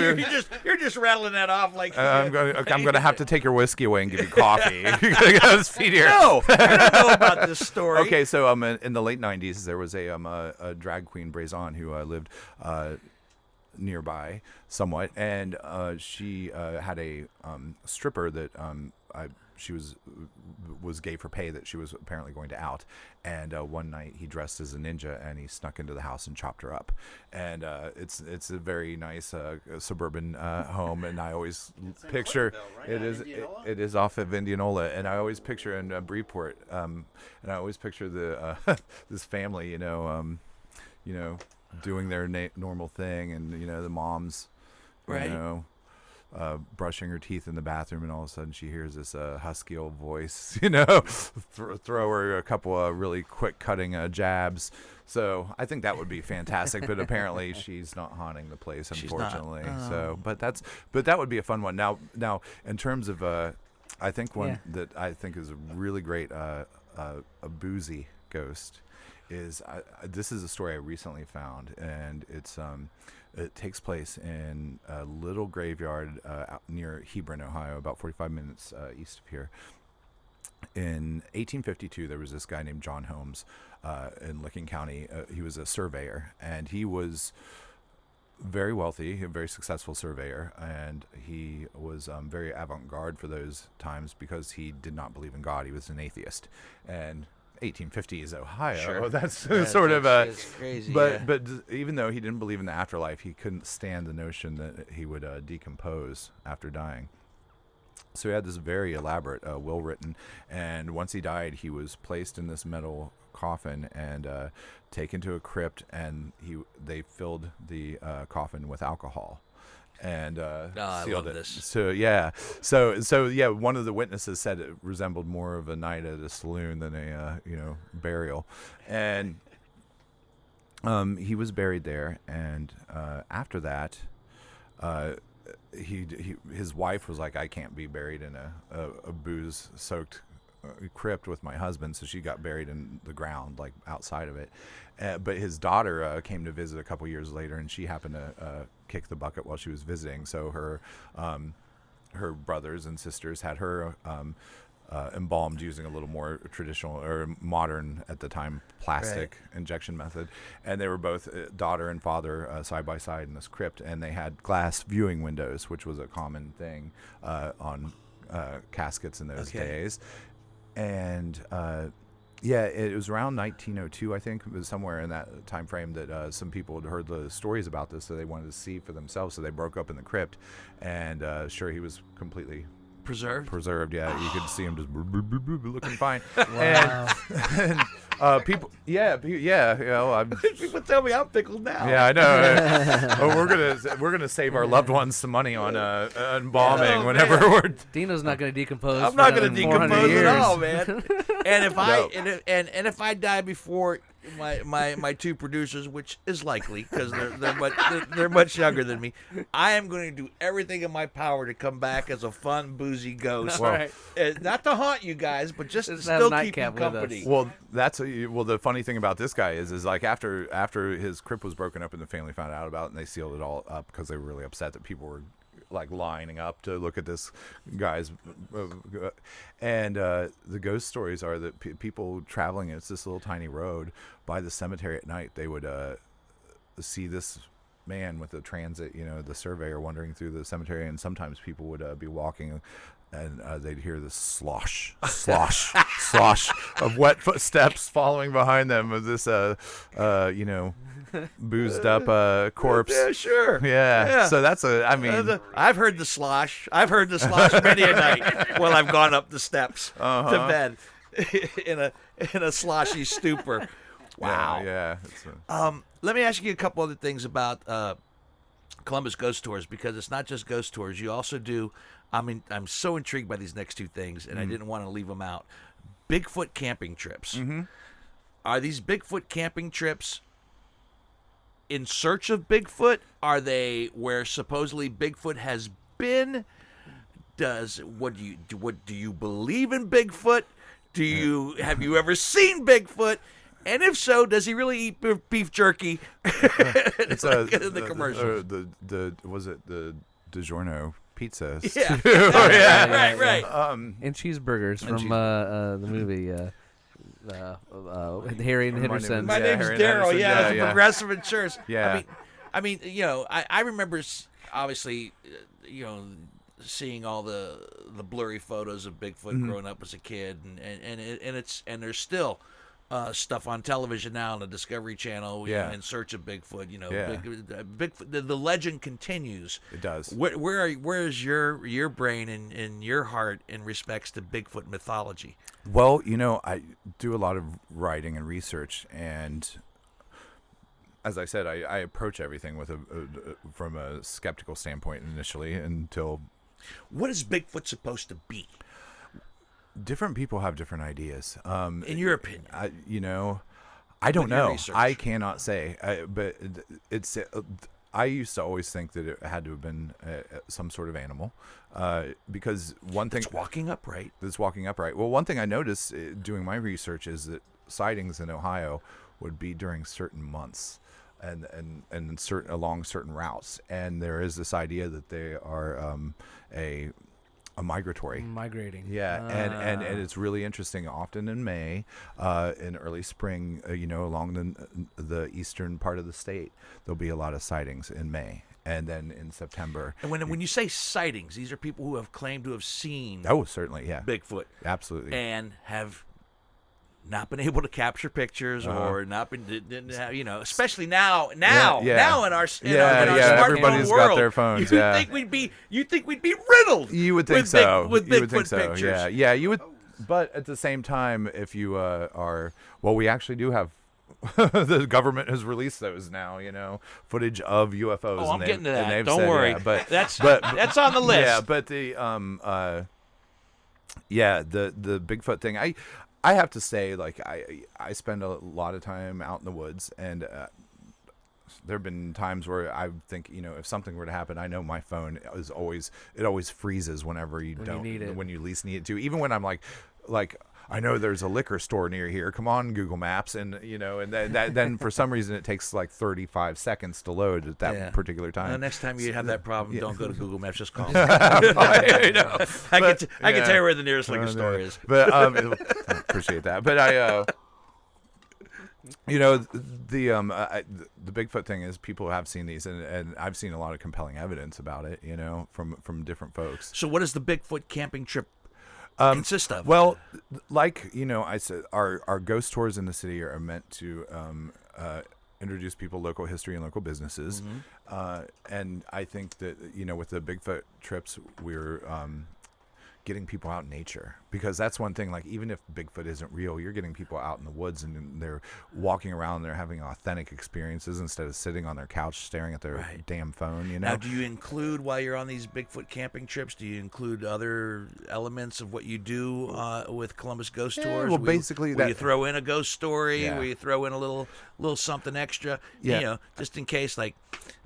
you're just rattling that off like. I'm going to have to take your whiskey away and give you coffee. You're going to get us feet here. No, I don't know about this story. Okay, so in the late '90s, there was a drag queen, Brazon, who lived nearby somewhat, and she had a stripper that she was gay for pay, that she was apparently going to out. And one night he dressed as a ninja and he snuck into the house and chopped her up. And it's a very nice suburban home, and I always picture Clintonville, right? it is off of Indianola, and I always picture in Bridgeport, and I always picture the this family, doing their normal thing, and the mom's Right. brushing her teeth in the bathroom, and all of a sudden she hears this husky old voice, throw her a couple of really quick cutting jabs. So I think that would be fantastic, but apparently she's not haunting the place, unfortunately. So, but that would be a fun one. Now in terms of I think one that I think is a really great a boozy ghost is this is a story I recently found, and it takes place in a little graveyard out near Hebron, Ohio, about 45 minutes east of here. In 1852, there was this guy named John Holmes in Licking County. He was a surveyor, and he was very wealthy, a very successful surveyor, and he was very avant-garde for those times because he did not believe in God. He was an atheist, and 1850s Ohio. Sure. That's Yeah, sort of it's crazy. but even though he didn't believe in the afterlife, he couldn't stand the notion that he would decompose after dying. So he had this very elaborate will written, and once he died, he was placed in this metal coffin and taken to a crypt, and they filled the coffin with alcohol. And I sealed love it. this. So yeah, one of the witnesses said it resembled more of a night at a saloon than a burial, and he was buried there. And after that, his wife was like, I can't be buried in a booze-soaked crypt with my husband, so she got buried in the ground, like outside of it. But his daughter came to visit a couple years later, and she happened to kick the bucket while she was visiting. So her brothers and sisters had her embalmed using a little more traditional or modern at the time plastic injection method, and they were both daughter and father side by side in this crypt, and they had glass viewing windows, which was a common thing on caskets in those days. And it was around 1902, I think. It was somewhere in that time frame that some people had heard the stories about this, so they wanted to see for themselves. So they broke up in the crypt, and sure, he was completely preserved. Yeah, you could see him just looking fine. Wow. And people, People tell me I'm pickled now. yeah, I know. We're gonna save our loved ones some money on embalming whenever we're. Dino's not going to decompose. I'm not going to decompose at all, man. And if I die before my two producers, which is likely because they're much younger than me, I am going to do everything in my power to come back as a fun boozy ghost. Right. Not to haunt you guys, but just to Just have a still keep you nightcap with us. company. Well, the funny thing about this guy is like after his crypt was broken up and the family found out about it, and they sealed it all up because they were really upset that people were like lining up to look at this guy's, and the ghost stories are that people traveling, it's this little tiny road by the cemetery at night. They would see this man with the transit, the surveyor wandering through the cemetery, and sometimes people would be walking, and they'd hear this slosh of wet footsteps following behind them of this, boozed up corpse. Yeah, sure. Yeah. So that's I've heard the slosh. I've heard the slosh many a night while I've gone up the steps to bed in a sloshy stupor. Wow. Yeah. Let me ask you a couple other things about Columbus Ghost Tours, because it's not just ghost tours. You also do, I'm so intrigued by these next two things, and I didn't want to leave them out. Bigfoot camping trips. Mm-hmm. Are these Bigfoot camping trips in search of Bigfoot? Are they where supposedly Bigfoot has been? Do you believe in Bigfoot? Have you ever seen Bigfoot? And if so, does he really eat beef jerky? It's in the commercial. Was it the DiGiorno pizza? Yeah. Right. And cheeseburgers from the movie Harry and Henderson. My name's Harry Daryl. Henderson. Yeah, Yeah. Progressive Insurance. Yeah. I mean, I remember obviously, seeing all the blurry photos of Bigfoot growing up as a kid, and there's still stuff on television now on the Discovery Channel in search of Bigfoot. Bigfoot. The legend continues. It does. Where is your brain and your heart in respects to Bigfoot mythology? Well, I do a lot of writing and research, and as I said, I approach everything with from a skeptical standpoint initially until. What is Bigfoot supposed to be? Different people have different ideas. In your opinion, I don't know. Research. I cannot say. But it's. I used to always think that it had to have been some sort of animal, because one thing. It's walking upright. That's walking upright. Well, one thing I noticed doing my research is that sightings in Ohio would be during certain months. And along certain routes, and there is this idea that they are a migrating. Yeah, and it's really interesting. Often in May, in early spring, along the eastern part of the state, there'll be a lot of sightings in May, and then in September. And when you say sightings, these are people who have claimed to have seen. Oh, certainly, yeah, Bigfoot, absolutely, and have not been able to capture pictures or not been, especially now in our everybody's smartphone world, got their phones. You think we'd be riddled? You would think with so. With you would think Bigfoot so. pictures. Yeah, you would. But at the same time, if you we actually do have. The government has released those now, footage of UFOs. Oh, I'm getting to that. And Don't said, worry. Yeah, but that's on the list. Yeah, but the the Bigfoot thing. I have to say, like, I spend a lot of time out in the woods, and there have been times where I think, if something were to happen, I know my phone always freezes whenever you need it. When you least need it to. Even when I'm like I know there's a liquor store near here. Come on, Google Maps, and then for some reason it takes like 35 seconds to load at that particular time. The next time you have that problem, don't go to Google Maps. Just call. I can tell you where the nearest liquor store is. But I appreciate that. But the Bigfoot thing is people have seen these, and I've seen a lot of compelling evidence about it. From different folks. So what does the Bigfoot camping trip consist of? Well, I said, our ghost tours in the city are meant to introduce people local history and local businesses. And I think that, with the Bigfoot trips, we're getting people out in nature, because that's one thing. Like, even if Bigfoot isn't real, you're getting people out in the woods, and they're walking around, and they're having authentic experiences instead of sitting on their couch staring at their damn phone. Now, do you include, while you're on these Bigfoot camping trips, do you include other elements of what you do with Columbus Ghost Tours? Well, basically, will you throw in a ghost story? Yeah. Will you throw in a little something extra? Yeah. Just in case, like,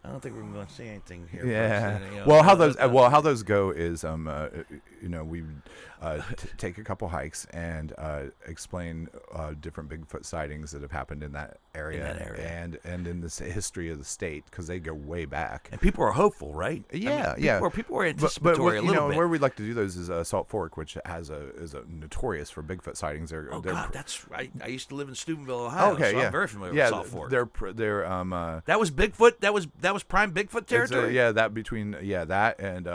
I don't think we're going to see anything here. Yeah. Folks. Well, how those go is we take a couple hikes and explain different Bigfoot sightings that have happened in that area, and in this history of the state, because they go way back. And people are hopeful, right? Yeah, People are anticipatory a little bit. Where we'd like to do those is Salt Fork, which is a notorious for Bigfoot sightings. God, that's right. I used to live in Steubenville, Ohio, so I'm very familiar with Salt Fork. They're that was Bigfoot. That was prime Bigfoot territory. That between that and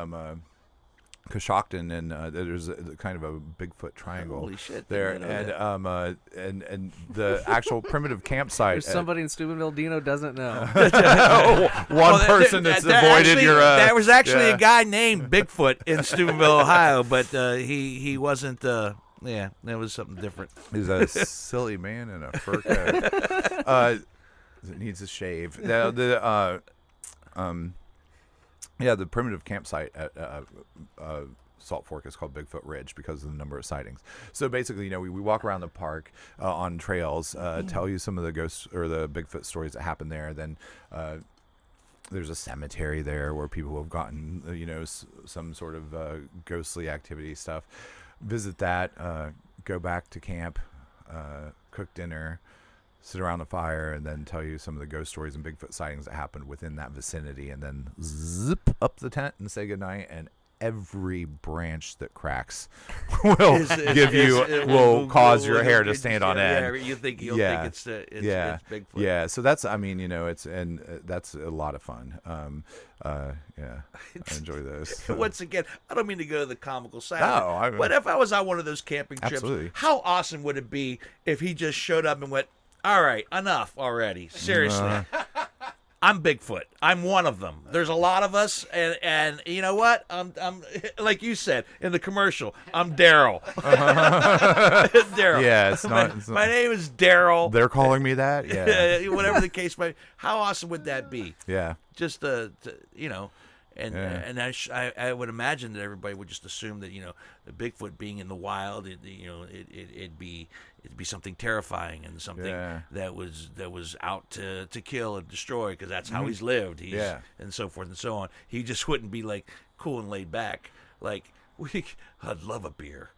Coshocton, and there's kind of a Bigfoot triangle. Holy shit! There, and the actual primitive campsite. There's somebody in Steubenville Dino doesn't know. One person that's avoided actually, your. There was actually a guy named Bigfoot in Steubenville, Ohio, but he wasn't. Yeah, that was something different. He's a silly man in a fur coat. Needs a shave. The primitive campsite at Salt Fork is called Bigfoot Ridge because of the number of sightings. So basically, we walk around the park on trails, tell you some of the ghosts or the Bigfoot stories that happen there. Then there's a cemetery there where people have gotten some sort of ghostly activity stuff. Visit that, go back to camp, cook dinner, sit around the fire, and then tell you some of the ghost stories and Bigfoot sightings that happened within that vicinity, and then zip up the tent and say goodnight. And every branch that cracks will cause your hair to stand on end. Yeah, you'll think it's Bigfoot. Yeah, so that's that's a lot of fun. I enjoy those. Once again, I don't mean to go to the comical side. No, but if I was on one of those camping trips, absolutely. How awesome would it be if he just showed up and went, "All right, enough already. Seriously, I'm Bigfoot. I'm one of them. There's a lot of us, and you know what? I'm like you said in the commercial. I'm Daryl. Daryl. Yeah, it's not. My name is Daryl. They're calling me that. Yeah. Whatever the case might. How awesome would that be? Yeah. Just and I would imagine that everybody would just assume that the Bigfoot being in the wild, it'd be something terrifying and something that was out to kill and destroy, because that's how he's lived. And so forth and so on. He just wouldn't be like cool and laid back. Like I'd love a beer.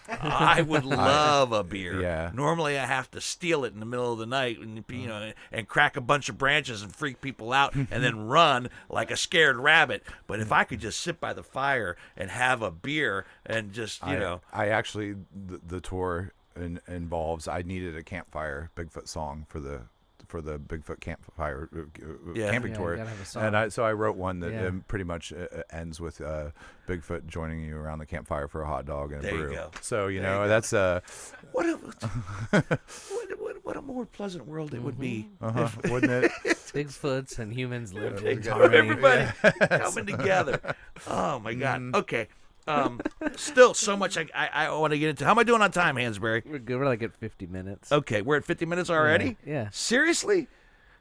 I would love a beer. Yeah. Normally, I have to steal it in the middle of the night, and crack a bunch of branches and freak people out, and then run like a scared rabbit. But if I could just sit by the fire and have a beer and just, I actually the tour involves. I needed a campfire Bigfoot song for the Bigfoot campfire camping tour, and I wrote one that pretty much ends with Bigfoot joining you around the campfire for a hot dog and a brew. You go. So that's what a more pleasant world it would be, wouldn't it? Bigfoots and humans live in harmony. Everybody coming together. Oh my God. Okay. Still so much I want to get into. How am I doing on time, Hansberry? We're good. We're like at 50 minutes. Okay, we're at 50 minutes already? Yeah. Seriously?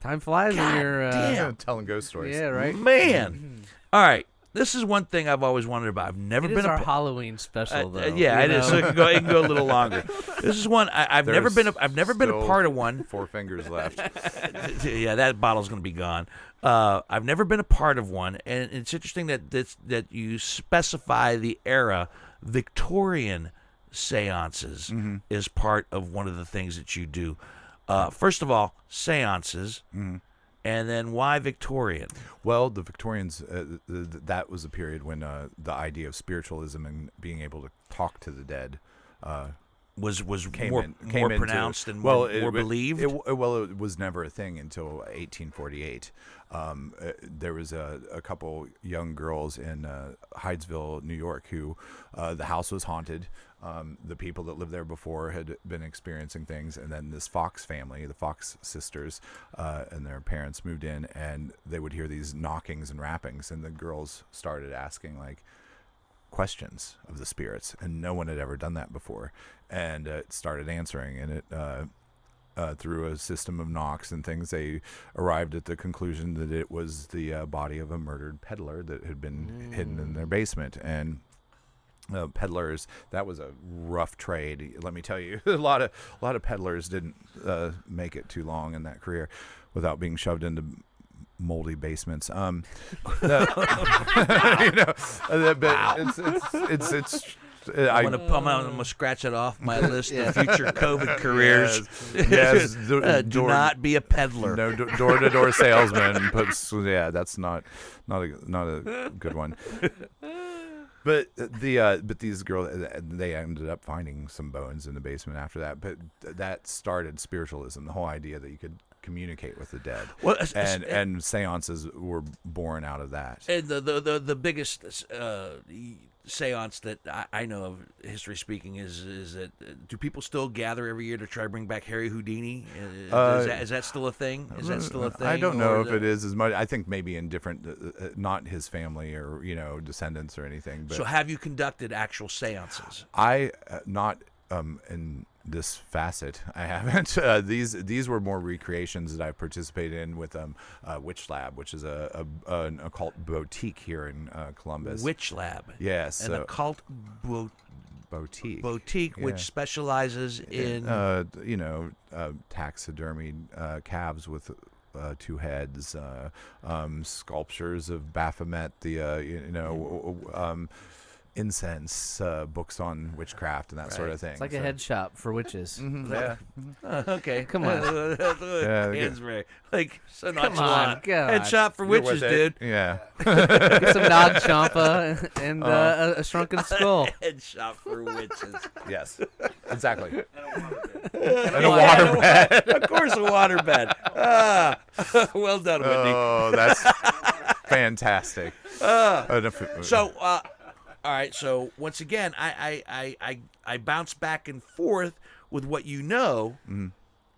Time flies when you're telling ghost stories. Yeah, right? Man. All right. This is one thing I've always wondered about. I've never been our Halloween special, though. Yeah, it is. So it can go a little longer. This is one I've never been a part of one. 4 fingers left. Yeah, that bottle's going to be gone. I've never been a part of one, and it's interesting that you specify the era. Victorian seances is part of one of the things that you do. First of all, seances. And then why Victorian? Well, the Victorians, that was a period when the idea of spiritualism and being able to talk to the dead was came more into, pronounced and more believed? It was never a thing until 1848. There was a couple young girls in Hydesville, New York, who the house was haunted. The people that lived there before had been experiencing things, and then this Fox family, the Fox sisters, and their parents moved in, and they would hear these knockings and rappings, and the girls started asking questions of the spirits, and no one had ever done that before, and it started answering, and it through a system of knocks and things, they arrived at the conclusion that it was the body of a murdered peddler that had been hidden in their basement. And peddlers, that was a rough trade, let me tell you. a lot of peddlers didn't make it too long in that career without being shoved into moldy basements. But it's I'm gonna scratch it off my list of future COVID careers. Yes, do not be a peddler. No door-to-door salesman. That's not a good one. But these girls, they ended up finding some bones in the basement after that. But that started spiritualism, the whole idea that you could communicate with the dead. Well, and seances were born out of that. And the biggest seance that I know of, history speaking, is that do people still gather every year to try to bring back Harry Houdini? Is that still a thing? Is that still a thing? I don't know if it is as much. I think maybe in different, not his family or descendants or anything. But so have you conducted actual seances? I not in this facet. I haven't. These were more recreations that I participated in with Witch Lab, which is an occult boutique here in Columbus. Witch Lab. Yes, an occult boutique, yeah. which specializes in taxidermied calves with 2 heads, sculptures of Baphomet, incense, books on witchcraft and that sort of thing. It's like a head shop for witches. Yeah. Okay. Come on. Hansberry. Like, so Come on. God. Head shop for witches, dude. Yeah. Get some Nog Champa and a shrunken skull. Head shop for witches. Yes. Exactly. And a waterbed. Of course, a waterbed. Well done, Whitney. Oh, that's fantastic. All right, so once again, I bounce back and forth with what you know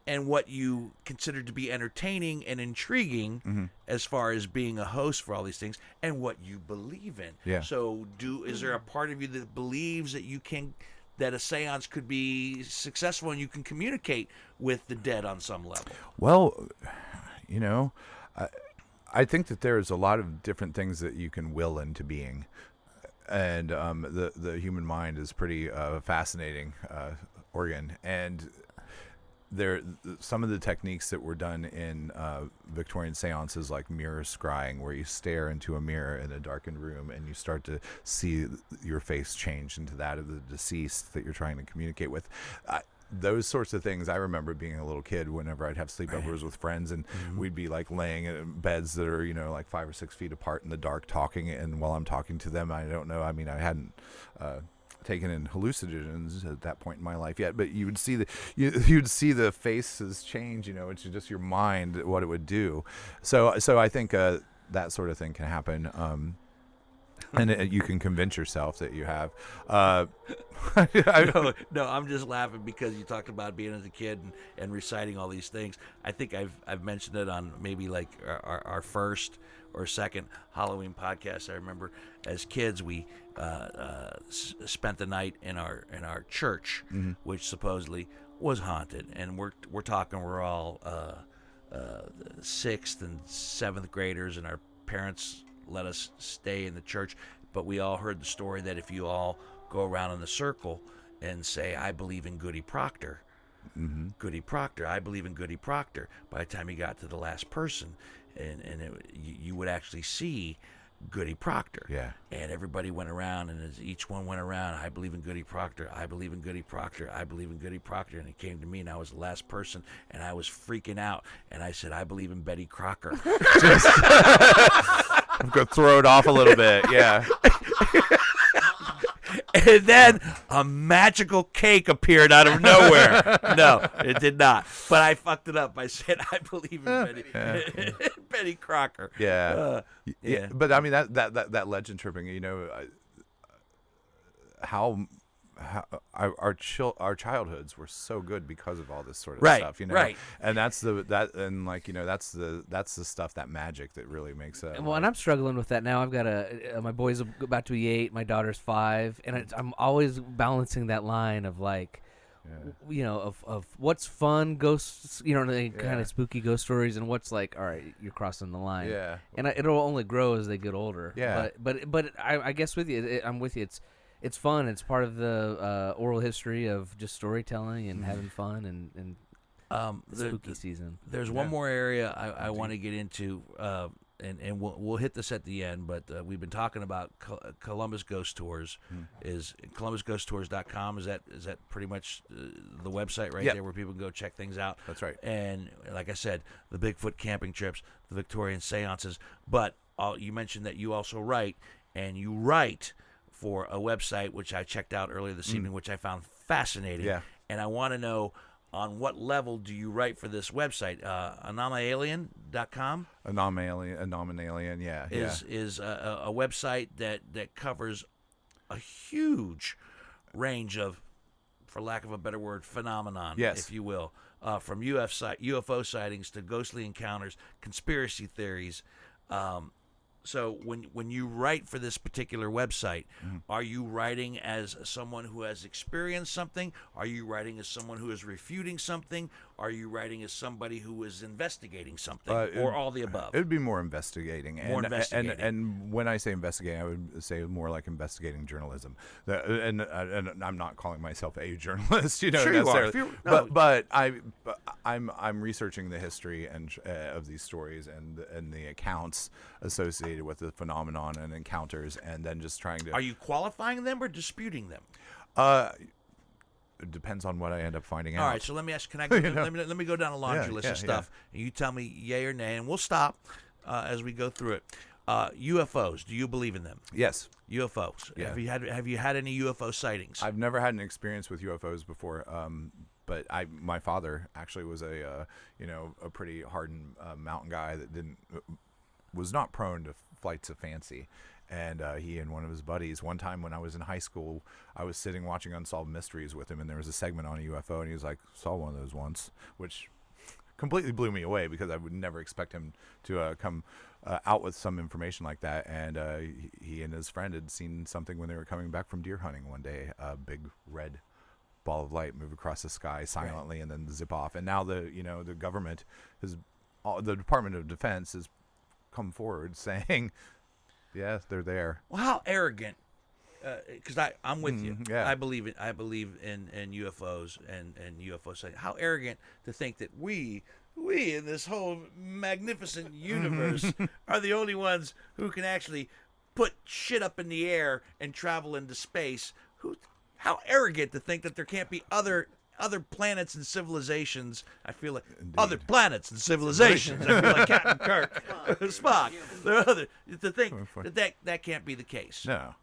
and what you consider to be entertaining and intriguing as far as being a host for all these things and what you believe in. Yeah. So is there a part of you that believes that a seance could be successful and you can communicate with the dead on some level? Well, I think that there's a lot of different things that you can will into being. And the human mind is pretty fascinating organ, and some of the techniques that were done in Victorian seances, like mirror scrying, where you stare into a mirror in a darkened room and you start to see your face change into that of the deceased that you're trying to communicate with. Those sorts of things. I remember being a little kid whenever I'd have sleepovers with friends, and we'd be like laying in beds that are like 5 or 6 feet apart in the dark, talking. And while I'm talking to them, I don't know. I mean, I hadn't taken in hallucinogens at that point in my life yet, but you would see the faces change. It's just your mind, what it would do. So I think that sort of thing can happen. And you can convince yourself that you have. No, I'm just laughing because you talked about being as a kid and reciting all these things. I think I've mentioned it on maybe like our first or second Halloween podcast. I remember as kids we spent the night in our church, which supposedly was haunted, and we're talking we're all 6th and 7th graders, and our parents let us stay in the church, but we all heard the story that if you all go around in a circle and say, I believe in Goody Proctor, Goody Proctor, I believe in Goody Proctor, by the time you got to the last person, and you would actually see Goody Proctor. Yeah. And everybody went around, and as each one went around, I believe in Goody Proctor, I believe in Goody Proctor, I believe in Goody Proctor, and it came to me, and I was the last person, and I was freaking out, and I said, I believe in Betty Crocker. I'm going to throw it off a little bit, yeah. And then a magical cake appeared out of nowhere. No, it did not. But I fucked it up. I said, I believe in Betty Crocker. Yeah. Yeah. But I mean, that legend tripping, how our childhoods were so good because of all this sort of stuff, right. And that's that's the stuff, that magic that really makes it. Well, and I'm struggling with that now. I've got my boy's about to be 8, my daughter's 5, and I'm always balancing that line of like, of what's fun ghosts, kind of spooky ghost stories, and what's like, all right, you're crossing the line. Yeah. And it'll only grow as they get older. Yeah. But I guess with you, I'm with you. It's fun. It's part of the oral history of just storytelling and having fun and Spooky season. There's one more area I want to get into, and we'll hit this at the end. But we've been talking about Columbus Ghost Tours. Is ColumbusGhostTours.com? Is that pretty much the website there where people can go check things out? That's right. And like I said, the Bigfoot camping trips, the Victorian seances. But you mentioned that you also write, and you write for a website which I checked out earlier this evening, which I found fascinating. Yeah. And I want to know, on what level do you write for this website? Anomalien.com? Anomalien, yeah. Is a website that covers a huge range of, for lack of a better word, phenomenon, if you will. From UFO sightings to ghostly encounters, conspiracy theories. So when you write for this particular website, are you writing as someone who has experienced something? Are you writing as someone who is refuting something? Are you writing as somebody who is investigating something, or all the above? It would be more investigating. Investigating. And when I say investigating, I would say more like investigating journalism. And I'm not calling myself a journalist, Sure necessarily. you are. But I'm researching the history and of these stories and the accounts associated with the phenomenon and encounters, and then just trying to. Are you qualifying them or disputing them? It depends on what I end up finding out. All right, so let me ask. Can I? Let me go down a laundry list of stuff, and you tell me yay or nay, and we'll stop as we go through it. UFOs. Do you believe in them? Yes. UFOs. Yeah. Have you had any UFO sightings? I've never had an experience with UFOs before. But my father actually was a pretty hardened mountain guy that was not prone to flights of fancy. And he and one of his buddies, one time when I was in high school, I was sitting watching Unsolved Mysteries with him, and there was a segment on a UFO, and he was like, saw one of those once, which completely blew me away because I would never expect him to come out with some information like that. And he and his friend had seen something when they were coming back from deer hunting one day, a big red ball of light move across the sky silently and then zip off. And now the government the Department of Defense has come forward saying, yes, they're there. Well, how arrogant? Because I'm with you. Yeah. I believe in UFOs and UFO sightings. How arrogant to think that we in this whole magnificent universe are the only ones who can actually put shit up in the air and travel into space. How arrogant to think that there can't be other planets and civilizations. I feel like other planets and civilizations. I feel like Captain Kirk, Spock. There are other to think that can't be the case. No.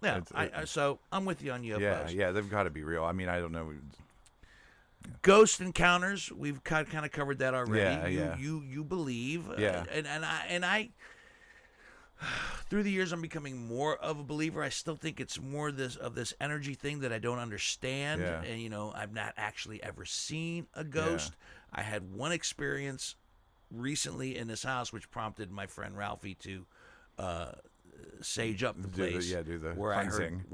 So I'm with you on UFOs. Yeah, they've got to be real. I mean, I don't know. Ghost encounters. We've kind of covered that already. Yeah. You believe. Yeah. And I. Through the years, I'm becoming more of a believer. I still think it's more of this energy thing that I don't understand. Yeah. And, I've not actually ever seen a ghost. Yeah. I had one experience recently in this house, which prompted my friend Ralphie to sage up the place. Do the where cleansing.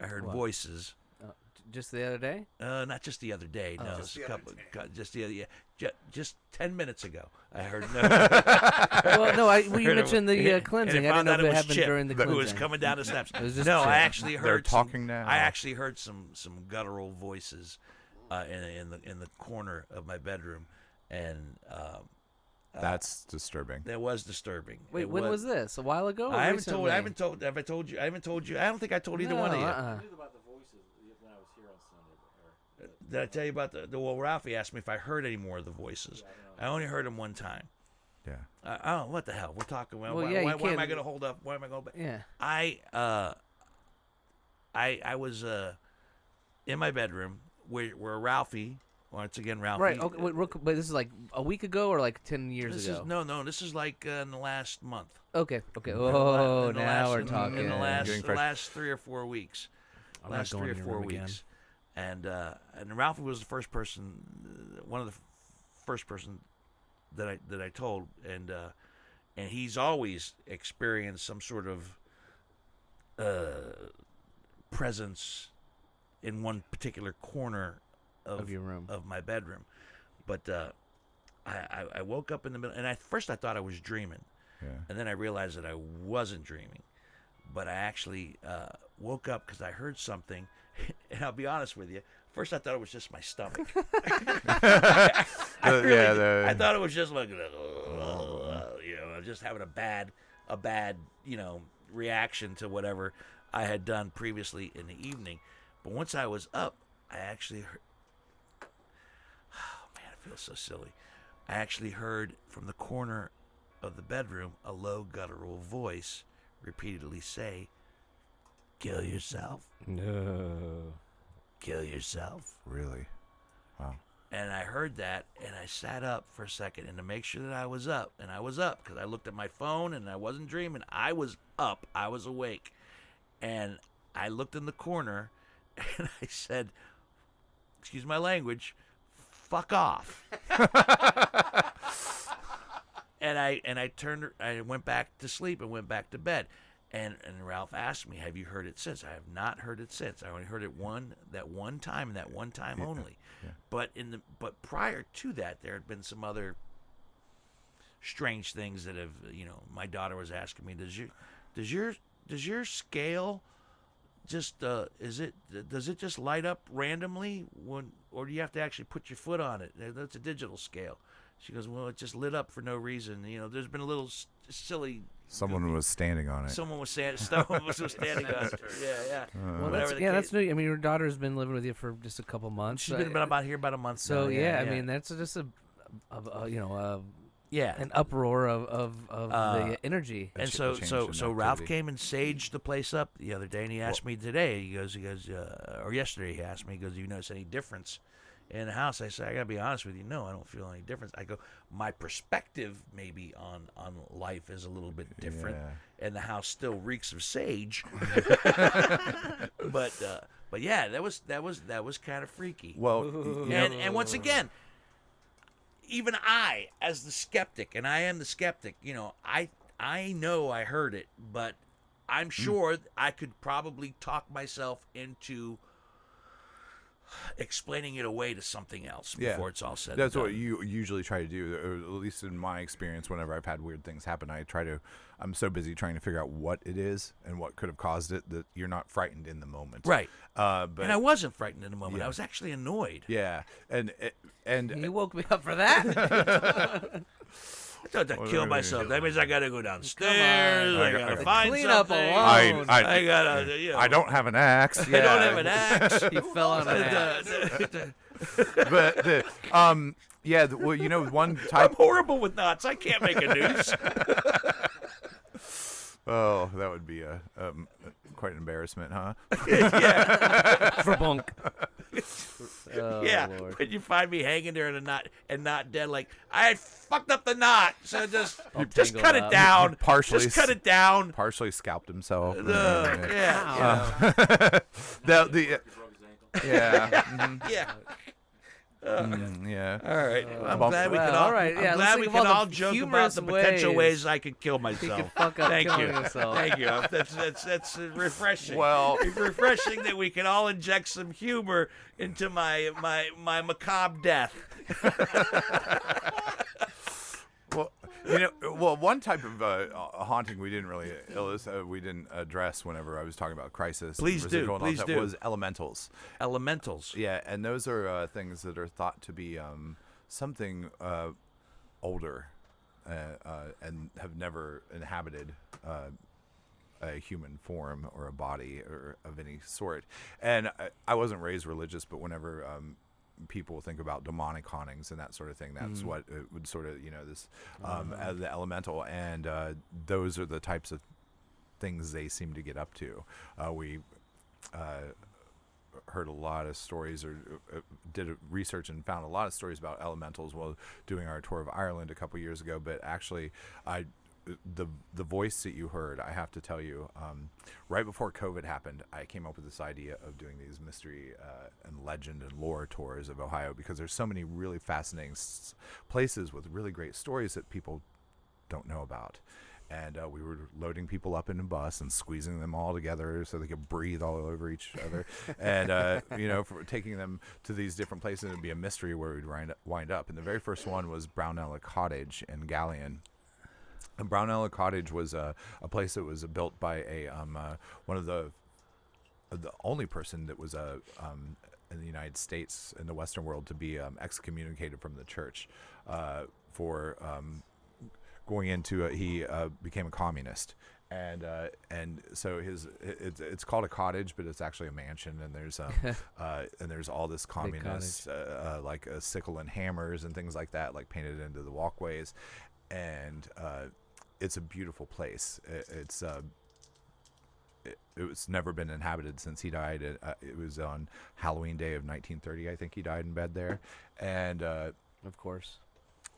I heard voices. Just the other day? Not just the other day. No, just the other. Just 10 minutes ago, I heard. You mentioned the cleansing. I didn't know if it happened during the cleansing. Who was coming down the steps? No, I actually heard. They're talking now. I actually heard some guttural voices in the corner of my bedroom, and that's disturbing. That was disturbing. Wait, when was this? A while ago? I haven't told. Have I told you? I haven't told you. I don't think I told either one of you. Did I tell you about well, Ralphie asked me if I heard any more of the voices. I only heard them one time. Yeah. What the hell? We're talking. Why am I going to hold up? Why am I going? Yeah. I was in my bedroom where Ralphie. Once again, Ralphie. Right. Okay. But this is like a week ago or like 10 years ago. No. This is like in the last month. Okay. Oh, now we're talking. In the last 3 or 4 weeks. Last 3 or 4 weeks. And Ralphie was the first person, one of the first person that I told, and he's always experienced some sort of presence in one particular corner of your room, of my bedroom. But I woke up in the middle, and at first I thought I was dreaming, and then I realized that I wasn't dreaming, but I actually woke up because I heard something. And I'll be honest with you. First, I thought it was just my stomach. Yeah, I thought it was just like, just having a bad, reaction to whatever I had done previously in the evening. But once I was up, I actually heard. Oh man, I feel so silly. I actually heard from the corner of the bedroom a low guttural voice repeatedly say, "Kill yourself. No. Kill yourself." Really? Wow. And I heard that, and I sat up for a second, and to make sure that I was up, and I was up because I looked at my phone, and I wasn't dreaming. I was up. I was awake. And I looked in the corner, and I said, excuse my language, fuck off. And I went back to sleep and went back to bed. And Ralph asked me, have you heard it since? I have not heard it since. I only heard it that one time and that one time only. Yeah. But prior to that, there had been some other strange things that have, my daughter was asking me, does your scale just does it just light up randomly or do you have to actually put your foot on it? That's a digital scale. She goes, well, it just lit up for no reason. There's been a little silly. Someone was standing on it. Someone was standing on it. Yeah. Well, that's new. I mean, your daughter's been living with you for just a couple months. She's been about a month. So now. I mean, that's just an uproar of the energy. And so Ralph came and saged the place up the other day, and he asked me today. He goes, or yesterday he asked me. He goes, do you notice any difference in the house? I said, I gotta be honest with you, no, I don't feel any difference. I go, my perspective maybe on life is a little bit different, and the house still reeks of sage. but yeah, that was kind of freaky. Well, and once again, even I, as the skeptic, and I am the skeptic, I know I heard it, but I'm sure I could probably talk myself into explaining it away to something else before it's all said. That's what you usually try to do, or at least in my experience. Whenever I've had weird things happen, I'm so busy trying to figure out what it is and what could have caused it that you're not frightened in the moment. Right. But and I wasn't frightened in the moment. I was actually annoyed. Yeah. And you woke me up for that. I thought to kill myself. That means I gotta go downstairs. I gotta find clean something. up alone. I gotta. I don't have an axe. I don't have an axe. He fell on an axe. But one type. I'm horrible with knots. I can't make a noose. Oh, that would be quite an embarrassment, huh? Yeah. For bunk. Yeah, Lord. when you find me hanging there in a knot and not dead, like I fucked up the knot, so just tangled cut it up. down. Partially just cut it down. Partially scalped himself. Yeah. Yeah. Yeah. All right. I'm Well, glad we well, can all. all right, yeah, I'm let's glad we think of can all the all joke about humorous the potential ways ways I could kill He myself. could fuck up Thank killing you. himself. Thank you. That's refreshing. Well, It's refreshing that we can all inject some humor into my macabre death. one type of haunting we didn't really address whenever I was talking about crisis. Please do, residual and all please that do. Was elementals. Elementals. Yeah, and those are things that are thought to be something older and have never inhabited a human form or a body or of any sort. And I wasn't raised religious, but whenever people think about demonic hauntings and that sort of thing, that's what it would sort of, this as the elemental, and those are the types of things they seem to get up to. We heard a lot of stories, or did research and found a lot of stories about elementals while doing our tour of Ireland a couple years ago. But actually, the voice that you heard, I have to tell you, right before COVID happened, I came up with this idea of doing these mystery and legend and lore tours of Ohio, because there's so many really fascinating places with really great stories that people don't know about. And we were loading people up in a bus and squeezing them all together so they could breathe all over each other. And, for taking them to these different places, it would be a mystery where we'd wind up. And the very first one was Brownell Cottage in Galleon. And Brownell Cottage was a place that was built by one of the the only person that was in the United States in the Western world to be excommunicated from the church for going into he became a communist. And so it's called a cottage, but it's actually a mansion. And there's all this communist like a sickle and hammers and things like that, like painted into the walkways. And it's a beautiful place. It's never been inhabited since he died. It was on Halloween Day of 1930, I think he died in bed there. And Of course.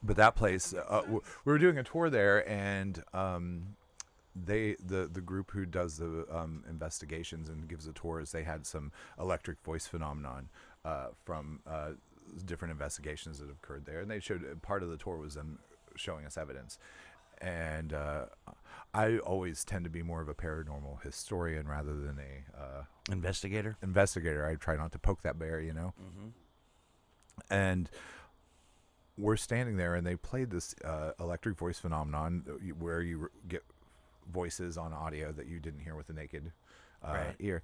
but that place, we were doing a tour there, and the group who does the investigations and gives the tours, they had some electric voice phenomenon from different investigations that occurred there, and they showed part of the tour was them showing us evidence. And I always tend to be more of a paranormal historian rather than a Investigator. I try not to poke that bear, Mm-hmm. And we're standing there, and they played this electric voice phenomenon where you get voices on audio that you didn't hear with the naked ear.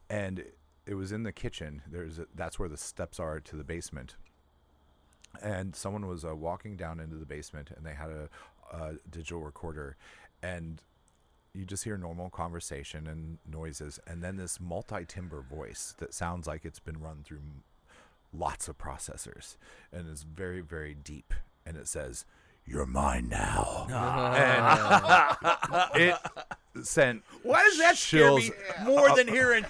And it was in the kitchen. That's where the steps are to the basement. And someone was walking down into the basement, and they had a digital recorder, and you just hear normal conversation and noises, and then this multi-timbre voice that sounds like it's been run through lots of processors, and is very, very deep, and it says, "You're mine now." And it sent Why does that scare chills me more than hearing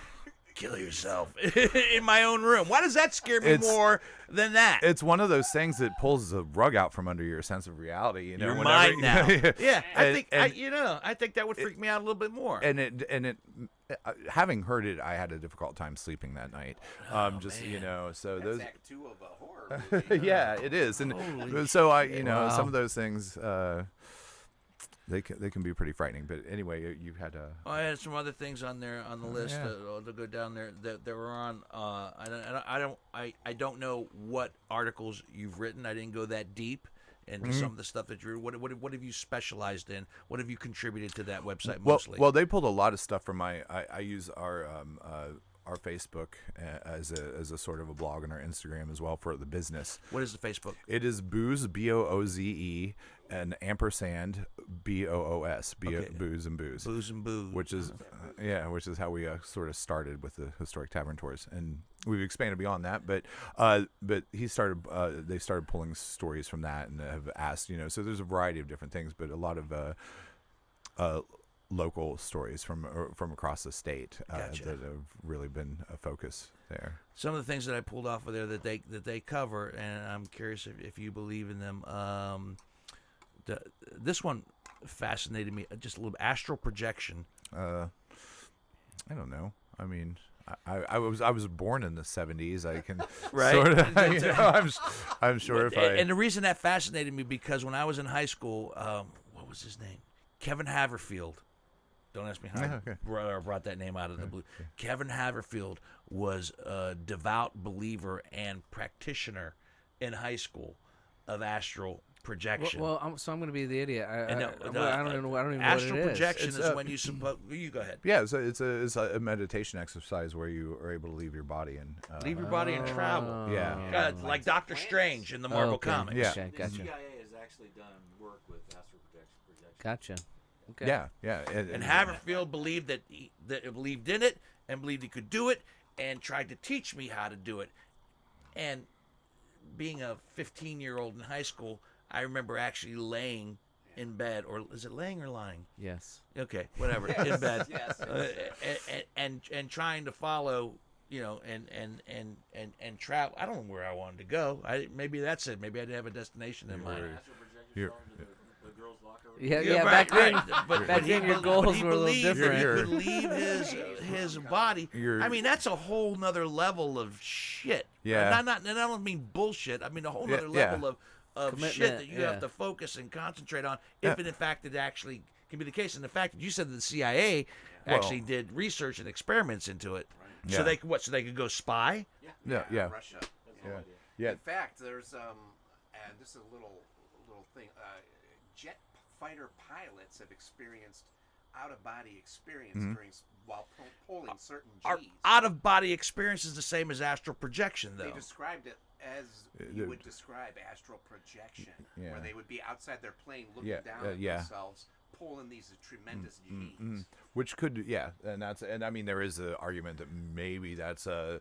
"kill yourself" in my own room? Why does that scare me more than that? It's one of those things that pulls the rug out from under your sense of reality. You're whenever- mine now. Yeah, I think and I think that would freak me out a little bit more. And it having heard it, I had a difficult time sleeping that night. So That's those. Act 2 of a horror movie. Yeah, it is, and so some of those things. They can be pretty frightening, but anyway, you had a. I had some other things on there on the list to go down there that were on. I don't know what articles you've written. I didn't go that deep into some of the stuff that you. What have you specialized in? What have you contributed to that website mostly? Well, they pulled a lot of stuff from I use our Facebook as a sort of a blog, and our Instagram as well for the business. What is the Facebook? It is Booze, BOOZE, and ampersand, BOOS, Booze and Booze. Booze and Booze. Which is how we sort of started with the historic tavern tours, and we've expanded beyond that. But they started pulling stories from that, and have asked, so there's a variety of different things, but a lot of local stories from across the state Gotcha. that have really been a focus there. Some of the things that I pulled off of there that they cover, and I'm curious if you believe in them. This one fascinated me just a little bit. Astral projection. I don't know. I mean, I was born in the 70s. I can Right. sort of. I'm sure if I. And the reason that fascinated me because when I was in high school, what was his name? Kevin Haverfield. Don't ask me how I brought that name out of the blue. Okay. Kevin Haverfield was a devout believer and practitioner in high school of astral projection. Well, I'm going to be the idiot. I don't even know. I don't even know astral what it is. projection It's is when you suppose. You go ahead. Yeah, so it's a meditation exercise where you are able to leave your body and Leave your body and travel. Yeah. Like Doctor Strange in the Marvel Okay. comics. Yeah. Okay, The gotcha. CIA has actually done work with astral projection. Gotcha. Okay. Yeah. And Haverfield believed that he believed in it and believed he could do it and tried to teach me how to do it. And being a 15-year-old in high school, I remember actually laying in bed, or is it laying or lying? Yes. Okay, whatever, in bed, Yes. and trying to follow, and travel. I don't know where I wanted to go. Maybe that's it. Maybe I didn't have a destination in mind. Astral projection You're- going to the girls' locker room. Yeah. right, Back then, right. But back he then your bel- but goals he were a little believed that different. You're- He could leave his body. You're- I mean, that's a whole nother level of shit. Yeah. And I don't mean bullshit. I mean a whole Yeah, nother yeah. level of Commitment, shit that you yeah. have to focus and concentrate on. If in fact it actually can be the case, and the fact that you said that the CIA actually did research and experiments into it, so Yeah. they could so they could go spy. Yeah. Russia. That's the whole idea. Yeah. In fact, there's and this is a little thing. Jet fighter pilots have experienced out-of-body experience while pulling certain Our G's. out-of-body experience is the same as astral projection, though. They described it as you would describe astral projection, Yeah. where they would be outside their plane looking Yeah, down at yeah. themselves, pulling these tremendous G's. Which could, and I mean, there is an argument that maybe that's the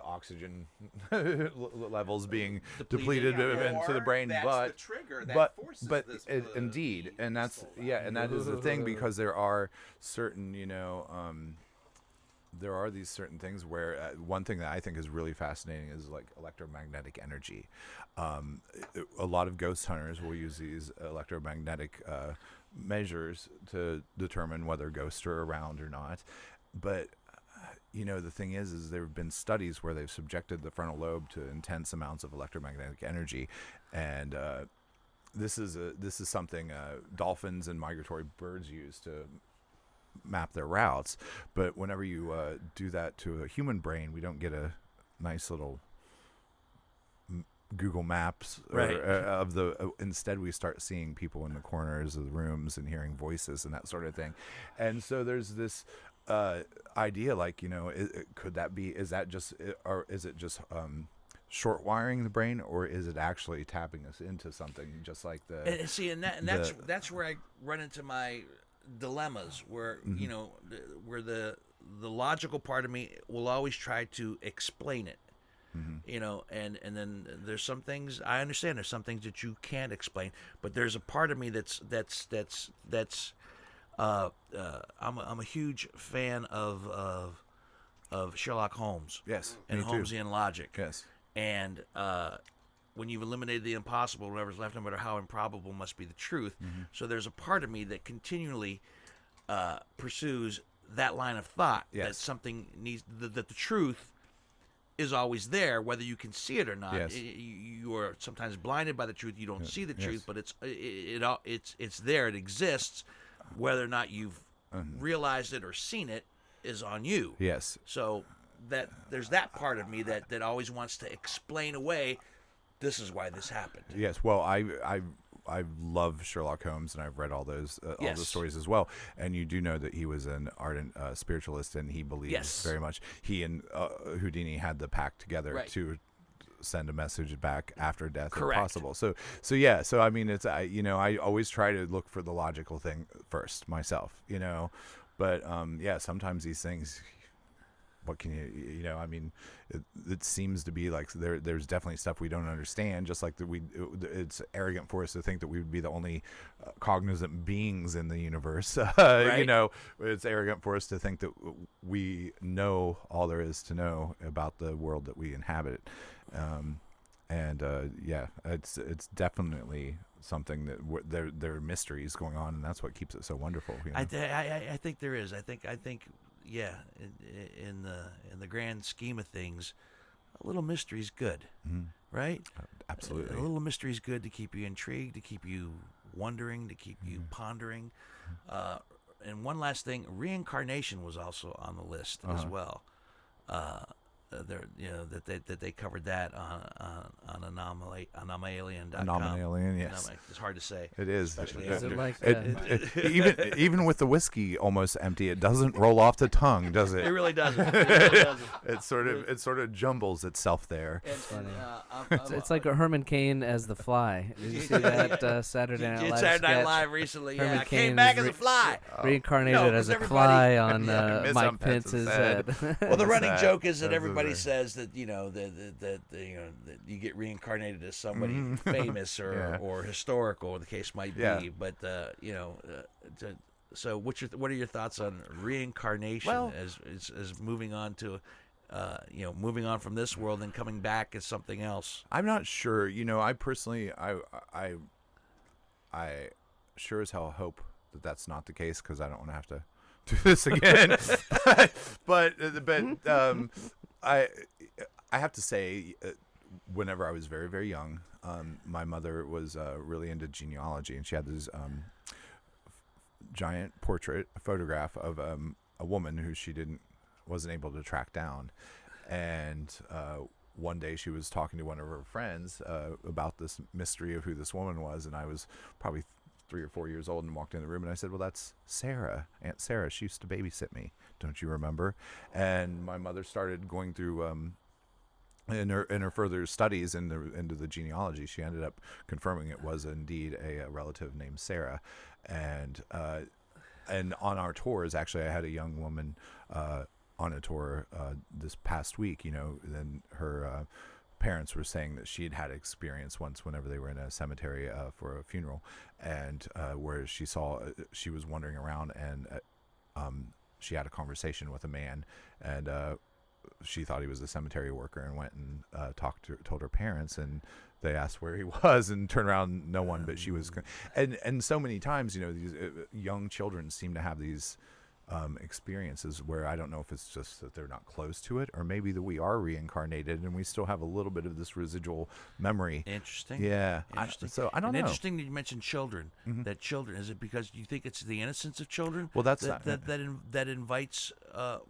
oxygen levels being depleted into the Or brain, that's but the trigger that forces this. Indeed, and that's so and that is the thing, because there are certain, there are these certain things where one thing that I think is really fascinating is like electromagnetic energy. A lot of ghost hunters will use these electromagnetic measures to determine whether ghosts are around or not. But the thing is there have been studies where they've subjected the frontal lobe to intense amounts of electromagnetic energy, and this is something dolphins and migratory birds use to map their routes. But whenever you do that to a human brain, we don't get a nice little Google Maps of the instead we start seeing people in the corners of the rooms and hearing voices and that sort of thing. And so there's this idea, like, could that be, is that just, or is it just short wiring the brain, or is it actually tapping us into something just like the And see, that's where I run into my dilemmas, where where the logical part of me will always try to explain it, and then there's some things I understand. There's some things that you can't explain, but there's a part of me that's I'm a huge fan of Sherlock Holmes. Yes, and me too. Holmesian logic. Yes. And when you've eliminated the impossible, whatever's left, no matter how improbable, must be the truth. So there's a part of me that continually pursues that line of thought, that something needs, that the truth is always there, whether you can see it or not. Yes. You are sometimes blinded by the truth. You don't see the truth, but it's there. It exists. Whether or not you've realized it or seen it is on you. Yes. So that there's that part of me that always wants to explain away, this is why this happened. Yes. Well, I love Sherlock Holmes, and I've read all those all the stories as well. And you do know that he was an ardent spiritualist, and he believes very much. He and Houdini had the pact together to send a message back after death if possible. So I mean, it's I always try to look for the logical thing first myself, but sometimes these things, what can you I mean, it seems to be like there's definitely stuff we don't understand, just like it's arrogant for us to think that we would be the only cognizant beings in the universe. It's arrogant for us to think that we know all there is to know about the world that we inhabit. It's definitely something that there are mysteries going on, and that's what keeps it so wonderful. I think there is. I think in the grand scheme of things, a little mystery is good, right? Absolutely. A little mystery is good to keep you intrigued, to keep you wondering, to keep you pondering. And one last thing, reincarnation was also on the list as well. That they covered that on Anomalien.com. Anomalien, yes. It's hard to say. It is. Is it like even with the whiskey almost empty, it doesn't roll off the tongue, does it? It really doesn't. It really doesn't. It sort of jumbles itself there. It's like a Herman Cain as the Fly. Did you see that Saturday Night Live Saturday Night sketch? Live recently. Herman I came Cain back is as a fly. Reincarnated as a fly on Mike Pence's head. Well, the running joke is that everybody says that that you get reincarnated as somebody famous or historical, the case might be. But so what are your thoughts on reincarnation as moving on to moving on from this world and coming back as something else? I'm not sure. I personally, I sure as hell hope that that's not the case, because I don't want to have to do this again. but I have to say, whenever I was very, very young, my mother was really into genealogy, and she had this giant photograph of a woman who she wasn't able to track down. And one day she was talking to one of her friends about this mystery of who this woman was, and I was probably 3 or 4 years old and walked in the room, and I said, well, that's Sarah, Aunt Sarah. She used to babysit me. Don't you remember? And my mother started going through in her further studies into the genealogy. She ended up confirming it was indeed a relative named Sarah. And on our tours, actually, I had a young woman on a tour this past week. Then her parents were saying that she had experience once whenever they were in a cemetery for a funeral, and where she was wandering around, and she had a conversation with a man, and she thought he was a cemetery worker, and went and told her parents, and they asked where he was, and turned around, no one, but she was, and so many times, these young children seem to have these experiences where I don't know if it's just that they're not close to it, or maybe that we are reincarnated and we still have a little bit of this residual memory. Interesting. Yeah. Interesting. I don't know. Interesting that you mentioned children. That children, is it because you think it's the innocence of children? Well, that's that invites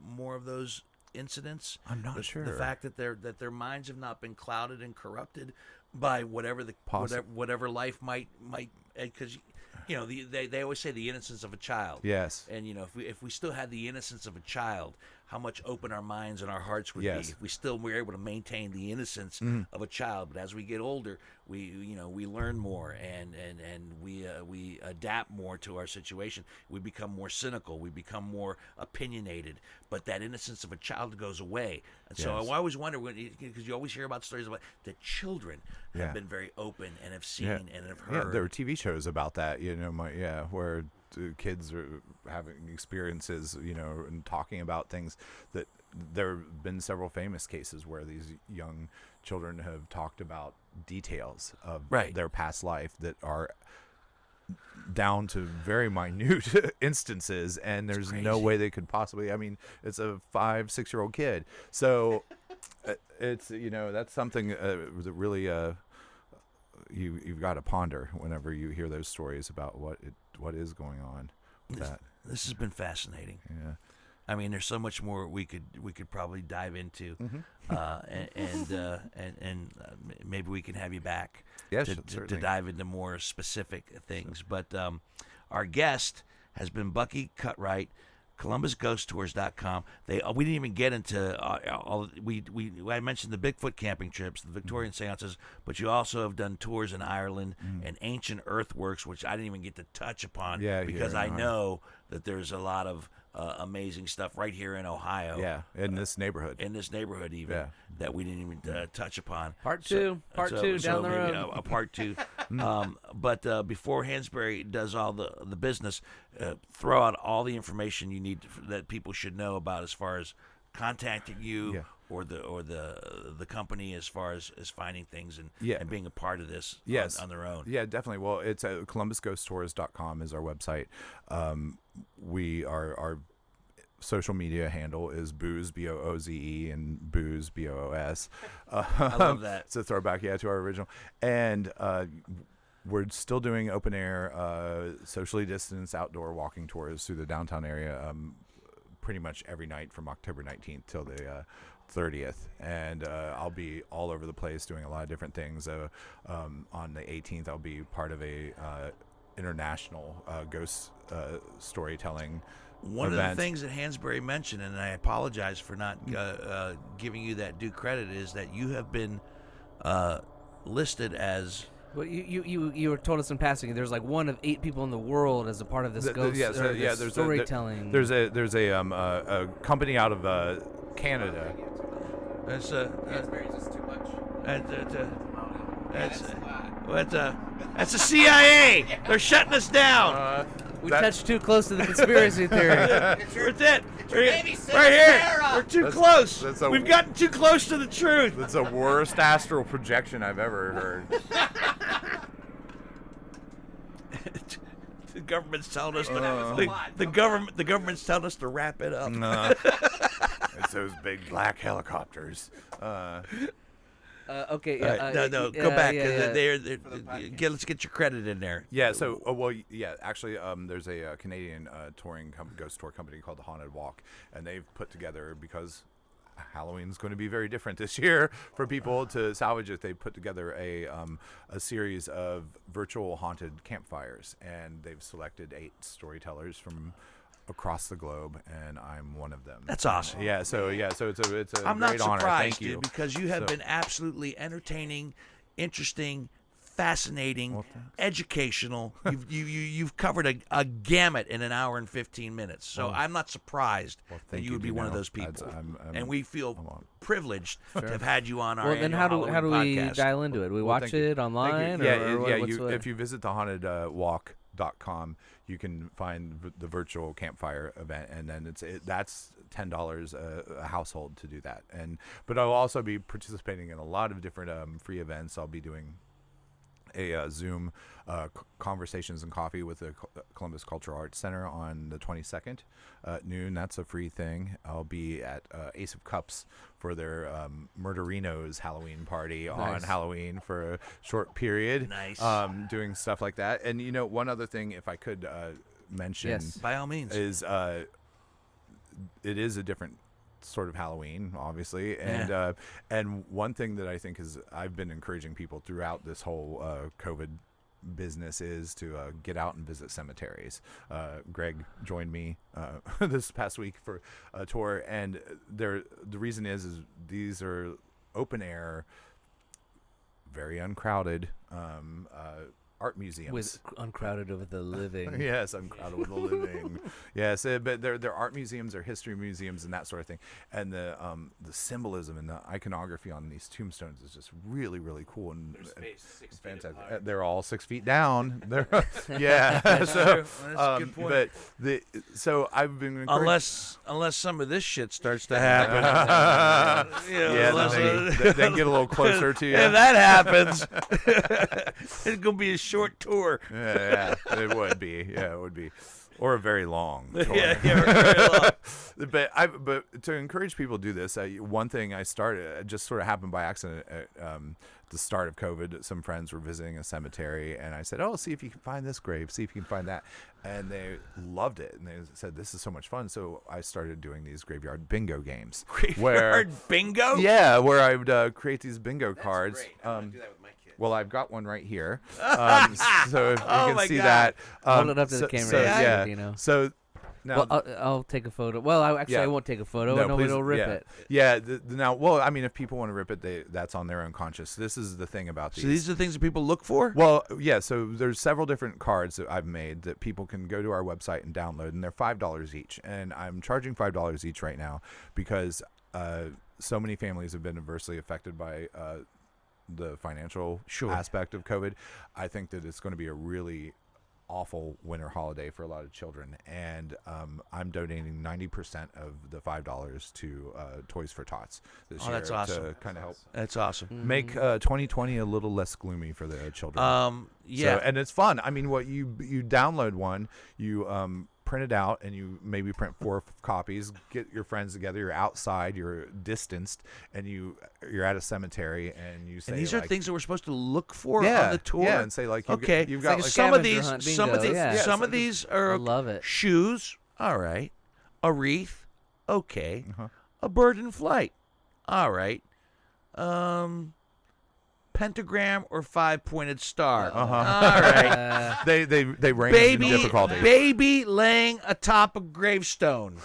more of those incidents. I'm not sure. The fact that their minds have not been clouded and corrupted by whatever life might, because they always say the innocence of a child. Yes. And if we still had the innocence of a child, how much open our minds and our hearts would Yes. be if we still were able to maintain the innocence of a child. But as we get older, we learn more, and we adapt more to our situation. We become more cynical. We become more opinionated. But that innocence of a child goes away. And so Yes. I always wonder, because you always hear about stories about the children have been very open and have seen and have heard. Yeah, there were TV shows about that, where the kids are having experiences, and talking about things that there have been several famous cases where these young children have talked about details of their past life that are down to very minute instances, and there's no way they could possibly, it's a 5-6-year-old kid. So it's, that's something that really you've got to ponder whenever you hear those stories about what is going on with that. This has been fascinating. Yeah. There's so much more we could probably dive into, and maybe we can have you back to dive into more specific things. But our guest has been Bucky Cutright, ColumbusGhostTours.com. We didn't even get into all. I mentioned the Bigfoot camping trips, the Victorian seances, but you also have done tours in Ireland and ancient earthworks, which I didn't even get to touch upon because I know that there's a lot of amazing stuff right here in Ohio. Yeah, in this neighborhood. That we didn't even touch upon. Part two down the road. A part two. But before Hansberry does all the business, throw out all the information you need that people should know about as far as contacting you or the company as far as finding things and being a part of this on their own. Yeah, definitely. Well, it's ColumbusGhostTours.com is our website. Our social media handle is Booze, Booze, and Booze, Boos. I love that. It's a throwback, to our original. And we're still doing open air, socially distanced outdoor walking tours through the downtown area pretty much every night from October 19th till the 30th. And I'll be all over the place doing a lot of different things. On the 18th, I'll be part of a international ghost storytelling One event. of the things that Hansberry mentioned, and I apologize for not giving you that due credit, is that you have been listed as... Well, you were told us in passing there's like one of 8 people in the world as a part of this there's storytelling. There's a company out of Canada. That's just too much. That's the CIA. They're shutting us down. We touched too close to the conspiracy theory. That's it. Right here. We're too close. We've gotten too close to the truth. That's the worst astral projection I've ever heard. The government's telling us the government's telling us to wrap it up. It's those big black helicopters. Okay. No. Go back. Let's get your credit in there. Yeah. So, actually, there's a Canadian touring ghost tour company called the Haunted Walk, and they've put together, because Halloween's going to be very different this year for people to salvage it. They put together a series of virtual haunted campfires, and they've selected 8 storytellers from across the globe, and I'm one of them. That's awesome. Yeah, so it's a I'm great not honor. surprised, Thank you. dude, because you have been absolutely entertaining, interesting, fascinating, Well, thanks. educational. You've covered a gamut in an hour and 15 minutes. So I'm not surprised that thank you would be you, one of Dino. those people. I'm and we feel on. privileged to have had you on our Well, then annual how do Halloween we podcast. dial into it? We Well, watch thank you. it Thank you. online, Yeah, or what's the- if you visit the hauntedwalk.com, you can find the virtual campfire event, and then that's $10 a household to do that. But I'll also be participating in a lot of different free events. I'll be doing a Zoom conversations and coffee with the Columbus Cultural Arts Center on the 22nd at noon. That's a free thing. I'll be at Ace of Cups for their Murderinos Halloween party on Halloween for a short period. Nice. Doing stuff like that. And one other thing, if I could mention, Yes. By all means. is it is a different sort of Halloween, obviously, and one thing that I think is I've been encouraging people throughout this whole COVID business is to get out and visit cemeteries. Greg joined me this past week for a tour, and the reason is these are open air, very uncrowded art museums. with uncrowded with the living. Yes, uncrowded with the living. Yes, but they're art museums, they're history museums, and that sort of thing. And the symbolism and the iconography on these tombstones is just really, really cool and fantastic. They're all 6 feet down. They're yeah. That's so, true. That's a good point. But so I've been Unless some of this shit starts to happen. then get a little closer to you. If that happens, it's gonna be a short tour. Yeah, it would be. Yeah, it would be. Or a very long tour. very long. But to encourage people to do this, one thing I started, it just sort of happened by accident at the start of COVID. Some friends were visiting a cemetery, and I said, "Oh, see if you can find this grave, see if you can find that," and they loved it, and they said, "This is so much fun." So I started doing these graveyard bingo games. Graveyard bingo? Yeah, where I would create these bingo cards. Great. I want to do that with my kids. Well, I've got one right here, so if you can my see God. that. Hold it up to the camera. So, Yeah, yeah. Dino. So now, Well, I'll take a photo. Well, I won't take a photo. No, Nobody please, will rip yeah. it. Yeah. Now, well, I mean, if people want to rip it, that's on their own conscience. This is the thing about these. So these are the things that people look for? Well, yeah. So there's several different cards that I've made that people can go to our website and download, and they're $5 each. And I'm charging $5 each right now because so many families have been adversely affected by the financial aspect of COVID. I think that it's going to be a really awful winter holiday for a lot of children, and I'm donating 90% of the $5 to Toys for Tots this year. That's awesome. To kind of help That's awesome. make 2020 a little less gloomy for the children. Yeah. So, and it's fun. I mean, what you download one, you print it out, and you maybe print 4 copies. Get your friends together. You're outside. You're distanced, and you're at a cemetery, and you say. And these are like, things that we're supposed to look for yeah, on the tour. Yeah, and say like, okay, you've got like a like, some of scavenger these, hunt some of bingo, these, yeah. some of these are I love it. shoes. All right, a wreath. Okay, Uh-huh. a bird in flight. All right, pentagram or 5-pointed star. Uh-huh. All right. they range in difficulty. Baby laying atop a gravestone.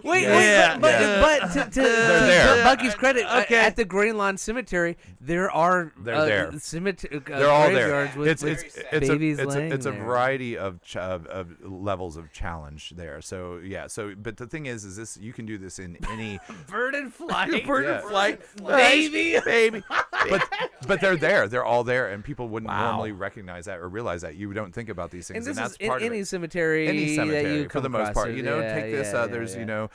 Wait, Yeah. but to there. Bucky's credit, Okay. at the Green Lawn Cemetery, there are They're there. cemetery. They're all there. graveyards with babies laying it's a there. variety of levels of challenge there. So yeah. So but the thing is this you can do this in any. Bird in flight. Bird Yeah. in flight. Baby. Baby. But they're there. They're all there, and people wouldn't Wow. normally recognize that or realize that. You don't think about these things, And this that's is in part of any it. cemetery. Any that cemetery, you for come the most across. part. You know, Yeah, take this. yeah, There's yeah. you know.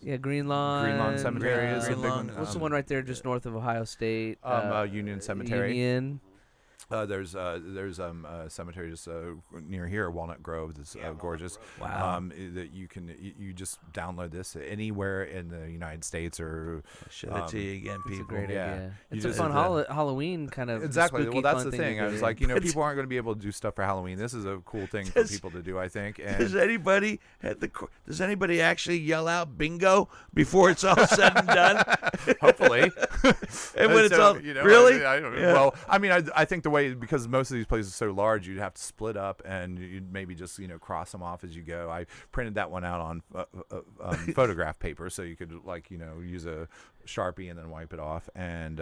Yeah, Green Lawn. Green Lawn Cemetery is a Green big Lawn. one. What's the one right there just north of Ohio State? Union Cemetery. Union. There's a cemetery just near here, Walnut Grove. That's gorgeous. Wow. That you just download this anywhere in the United States or Show it to you again, It's a people. great yeah. idea. You It's a just- fun Halloween kind of Exactly. spooky, Well, that's fun the thing. thing. to I do, was yeah. like, people aren't going to be able to do stuff for Halloween. This is a cool thing for people to do, I think. Does And anybody does anybody actually yell out bingo before it's all said and done? hopefully, And when it's So, all really? I don't know. Yeah. Well, I mean, I think the way, because most of these places are so large, you'd have to split up and you'd maybe just cross them off as you go. I printed that one out on photograph paper, so you could use a Sharpie and then wipe it off and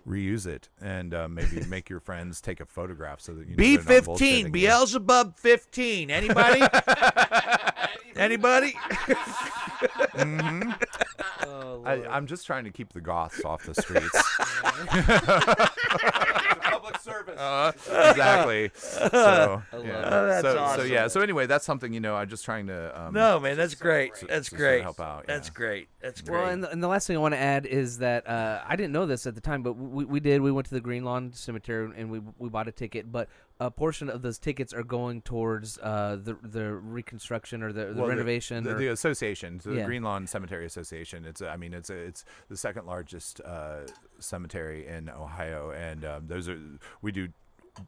reuse it, and maybe make your friends take a photograph so that they're not B15, bullshitting you. Beelzebub 15. Anybody? Anybody? Oh, I'm just trying to keep the goths off the streets. Public service. Exactly. So, I love yeah. it. Oh, that's so awesome. yeah. So anyway, that's something I'm just trying to. No, man, that's great. That's to great. help out, That's yeah. great. That's great. Well, and the last thing I want to add is that I didn't know this at the time, but we did. We went to the Green Lawn Cemetery and we bought a ticket, but a portion of those tickets are going towards the reconstruction or the renovation. The association, so the Yeah. Green Lawn Cemetery Association. It's the second largest cemetery in Ohio, and we do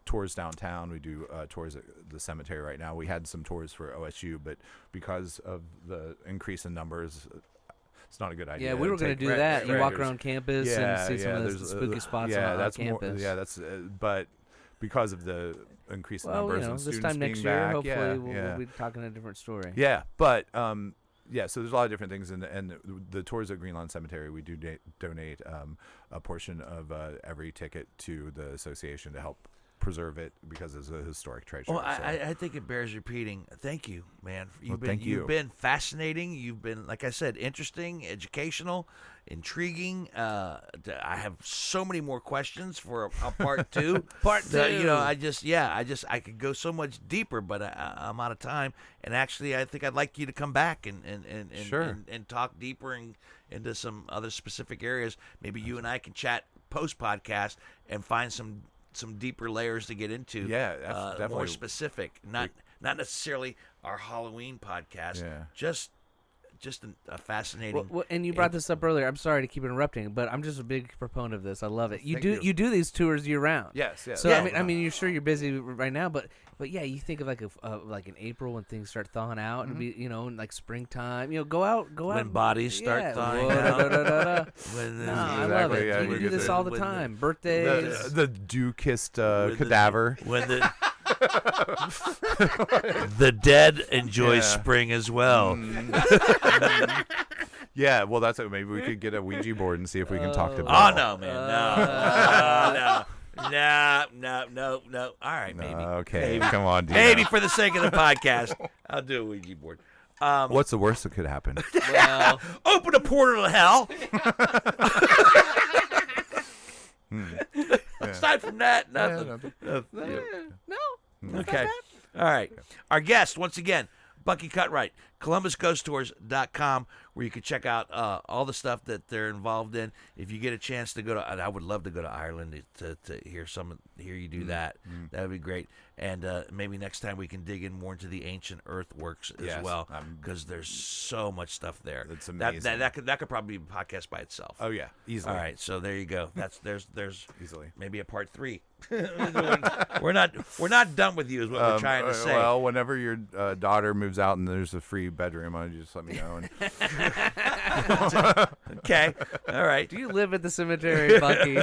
tours downtown. We do tours at the cemetery right now. We had some tours for OSU, but because of the increase in numbers, it's not a good idea. Yeah, we were going to do right, that. right, You right. walk around campus and see some of the there's, spooky spots yeah, on that's campus. that's but because of the increase in Well, numbers and this students time being next year, back, hopefully yeah, we'll be talking a different story. yeah, but yeah, so there's a lot of different things, and the tours at Green Lawn Cemetery, we do donate a portion of every ticket to the association to help preserve it because it's a historic treasure. Well, so. I think it bears repeating. Thank you, man. Thank you. You've been fascinating. You've been, like I said, interesting, educational, intriguing. I have so many more questions for a part two. Part that, two. I could go so much deeper, but I'm out of time. And actually, I think I'd like you to come back and Sure. and talk deeper into some other specific areas. Maybe you and I can chat post podcast and find some deeper layers to get into. Yeah, definitely. More specific, not necessarily our Halloween podcast. Yeah. Just a fascinating. Well, and you brought this up earlier. I'm sorry to keep interrupting, but I'm just a big proponent of this. I love it. Thank you. You do these tours year round. Yes, yes. So Yeah. I mean, you're sure you're busy right now, but yeah, you think of like in April when things start thawing out and be in like springtime. Go out. when bodies start Yeah. thawing Whoa, out. da-da-da-da-da. When No, the- I love it. yeah, You we do get this to- all the when the- time. Birthdays. the dew-kissed when the- cadaver. when the the dead enjoy Yeah. spring as well. Yeah, well, that's it. Maybe we could get a Ouija board and see if we can talk to Bill. Oh no, man, no. All right, maybe. Okay, Maybe. come on, Dino. Maybe for the sake of the podcast, I'll do a Ouija board. What's the worst that could happen? Well, Open a portal to hell. Aside from that, nothing. no. Okay. All right. Our guest, once again, Bucky Cutright, ColumbusGhostTours.com, where you can check out all the stuff that they're involved in. If you get a chance to go to, I would love to go to Ireland to hear hear you do that. That would be great. And maybe next time we can dig in more into the ancient earthworks as Yes, well, because there's so much stuff there. It's amazing. That could probably be a podcast by itself. Oh yeah, easily. All right, so there you go. There's Easily. maybe a part 3. we're not done with you, is what we're trying to say. Well, whenever your daughter moves out and there's a free bedroom, you just let me know. And Okay, all right. Do you live at the cemetery, Bucky?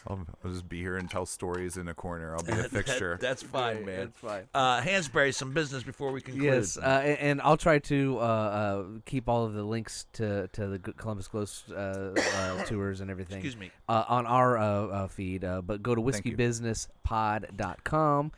I'll just be here and tell stories in a corner. I'll be a fixture. That's fine, man. That's fine. Hansberry, some business before we conclude. Yes, and I'll try to keep all of the links to the Columbus Ghost tours and everything. Excuse me. On our feed. But go to Thank you. whiskeybusinesspod.com.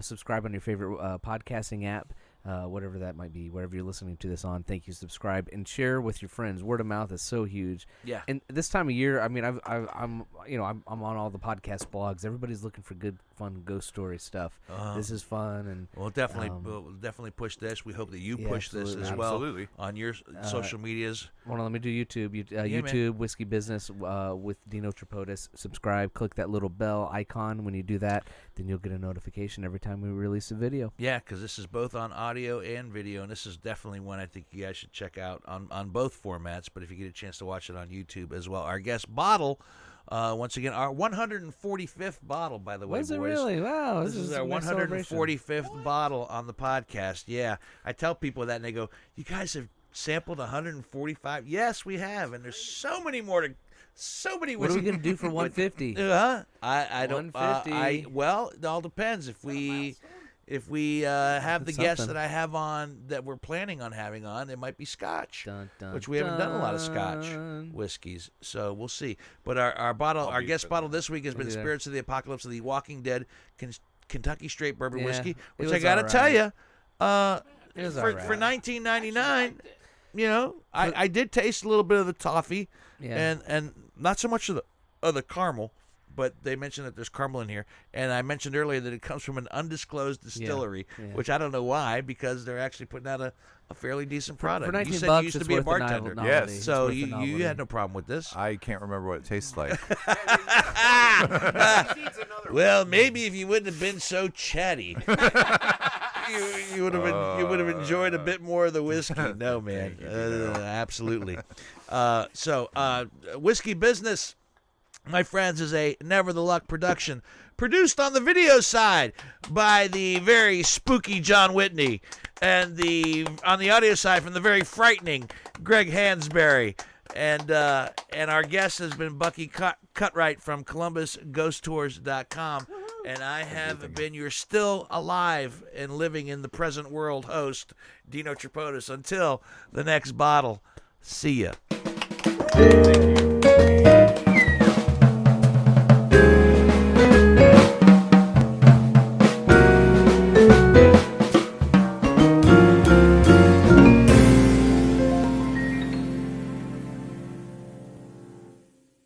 Subscribe on your favorite podcasting app. Whatever that might be, wherever you're listening to this on. Thank you. Subscribe and share with your friends. Word of mouth is so huge. Yeah. And this time of year, I mean, I'm on all the podcast blogs. Everybody's looking for good fun ghost story stuff. This is fun, and we'll definitely push this. We hope that you push this as well Absolutely. on your social medias. well, let me do YouTube. YouTube Whiskey Business with Dino Tripodis. Subscribe. Click that little bell icon. When you do that, then you'll get a notification every time we release a video. Yeah, because this is both on audio and video, and this is definitely one I think you guys should check out on both formats. But if you get a chance to watch it on YouTube as well, our guest bottle. Once again, our 145th bottle, by the way, Was boys. it really? Wow, This is our a nice celebration. 145th bottle on the podcast. Yeah, I tell people that, and they go, "You guys have sampled 145?" Yes, we have, and there's so many more to. So many. What are we gonna do for 150? I don't. 150. Well, it all depends. If we have the guests something. that I have on that we're planning on having on, it might be Scotch, Dun, dun, which we haven't done a lot of Scotch dun. whiskeys. So we'll see. But our guest bottle this week has been Look at that. Spirits of the Apocalypse of the Walking Dead Kentucky Straight Bourbon Yeah, Whiskey, it which I was gotta all tell right. you, It was for all right. $19.99, I did taste a little bit of the toffee, Yeah. and not so much of the caramel. But they mentioned that there's caramel in here, and I mentioned earlier that it comes from an undisclosed distillery, yeah. which I don't know why, because they're actually putting out a fairly decent product. For 19 you said bucks, you used to it's be a worth the bartender, novelty. Yes. It's so worth the you novelty. had no problem with this. I can't remember what it tastes like. Well, maybe if you wouldn't have been so chatty, you would have enjoyed a bit more of the whiskey. No, man, absolutely. So Whiskey Business, my friends, is a Never the Luck production, produced on the video side by the very spooky John Whitney, and on the audio side from the very frightening Greg Hansberry. And our guest has been Bucky Cutright from ColumbusGhostTours.com. And I have been your still alive and living in the present world host, Dino Tripodis. Until the next bottle, see ya. Thank you.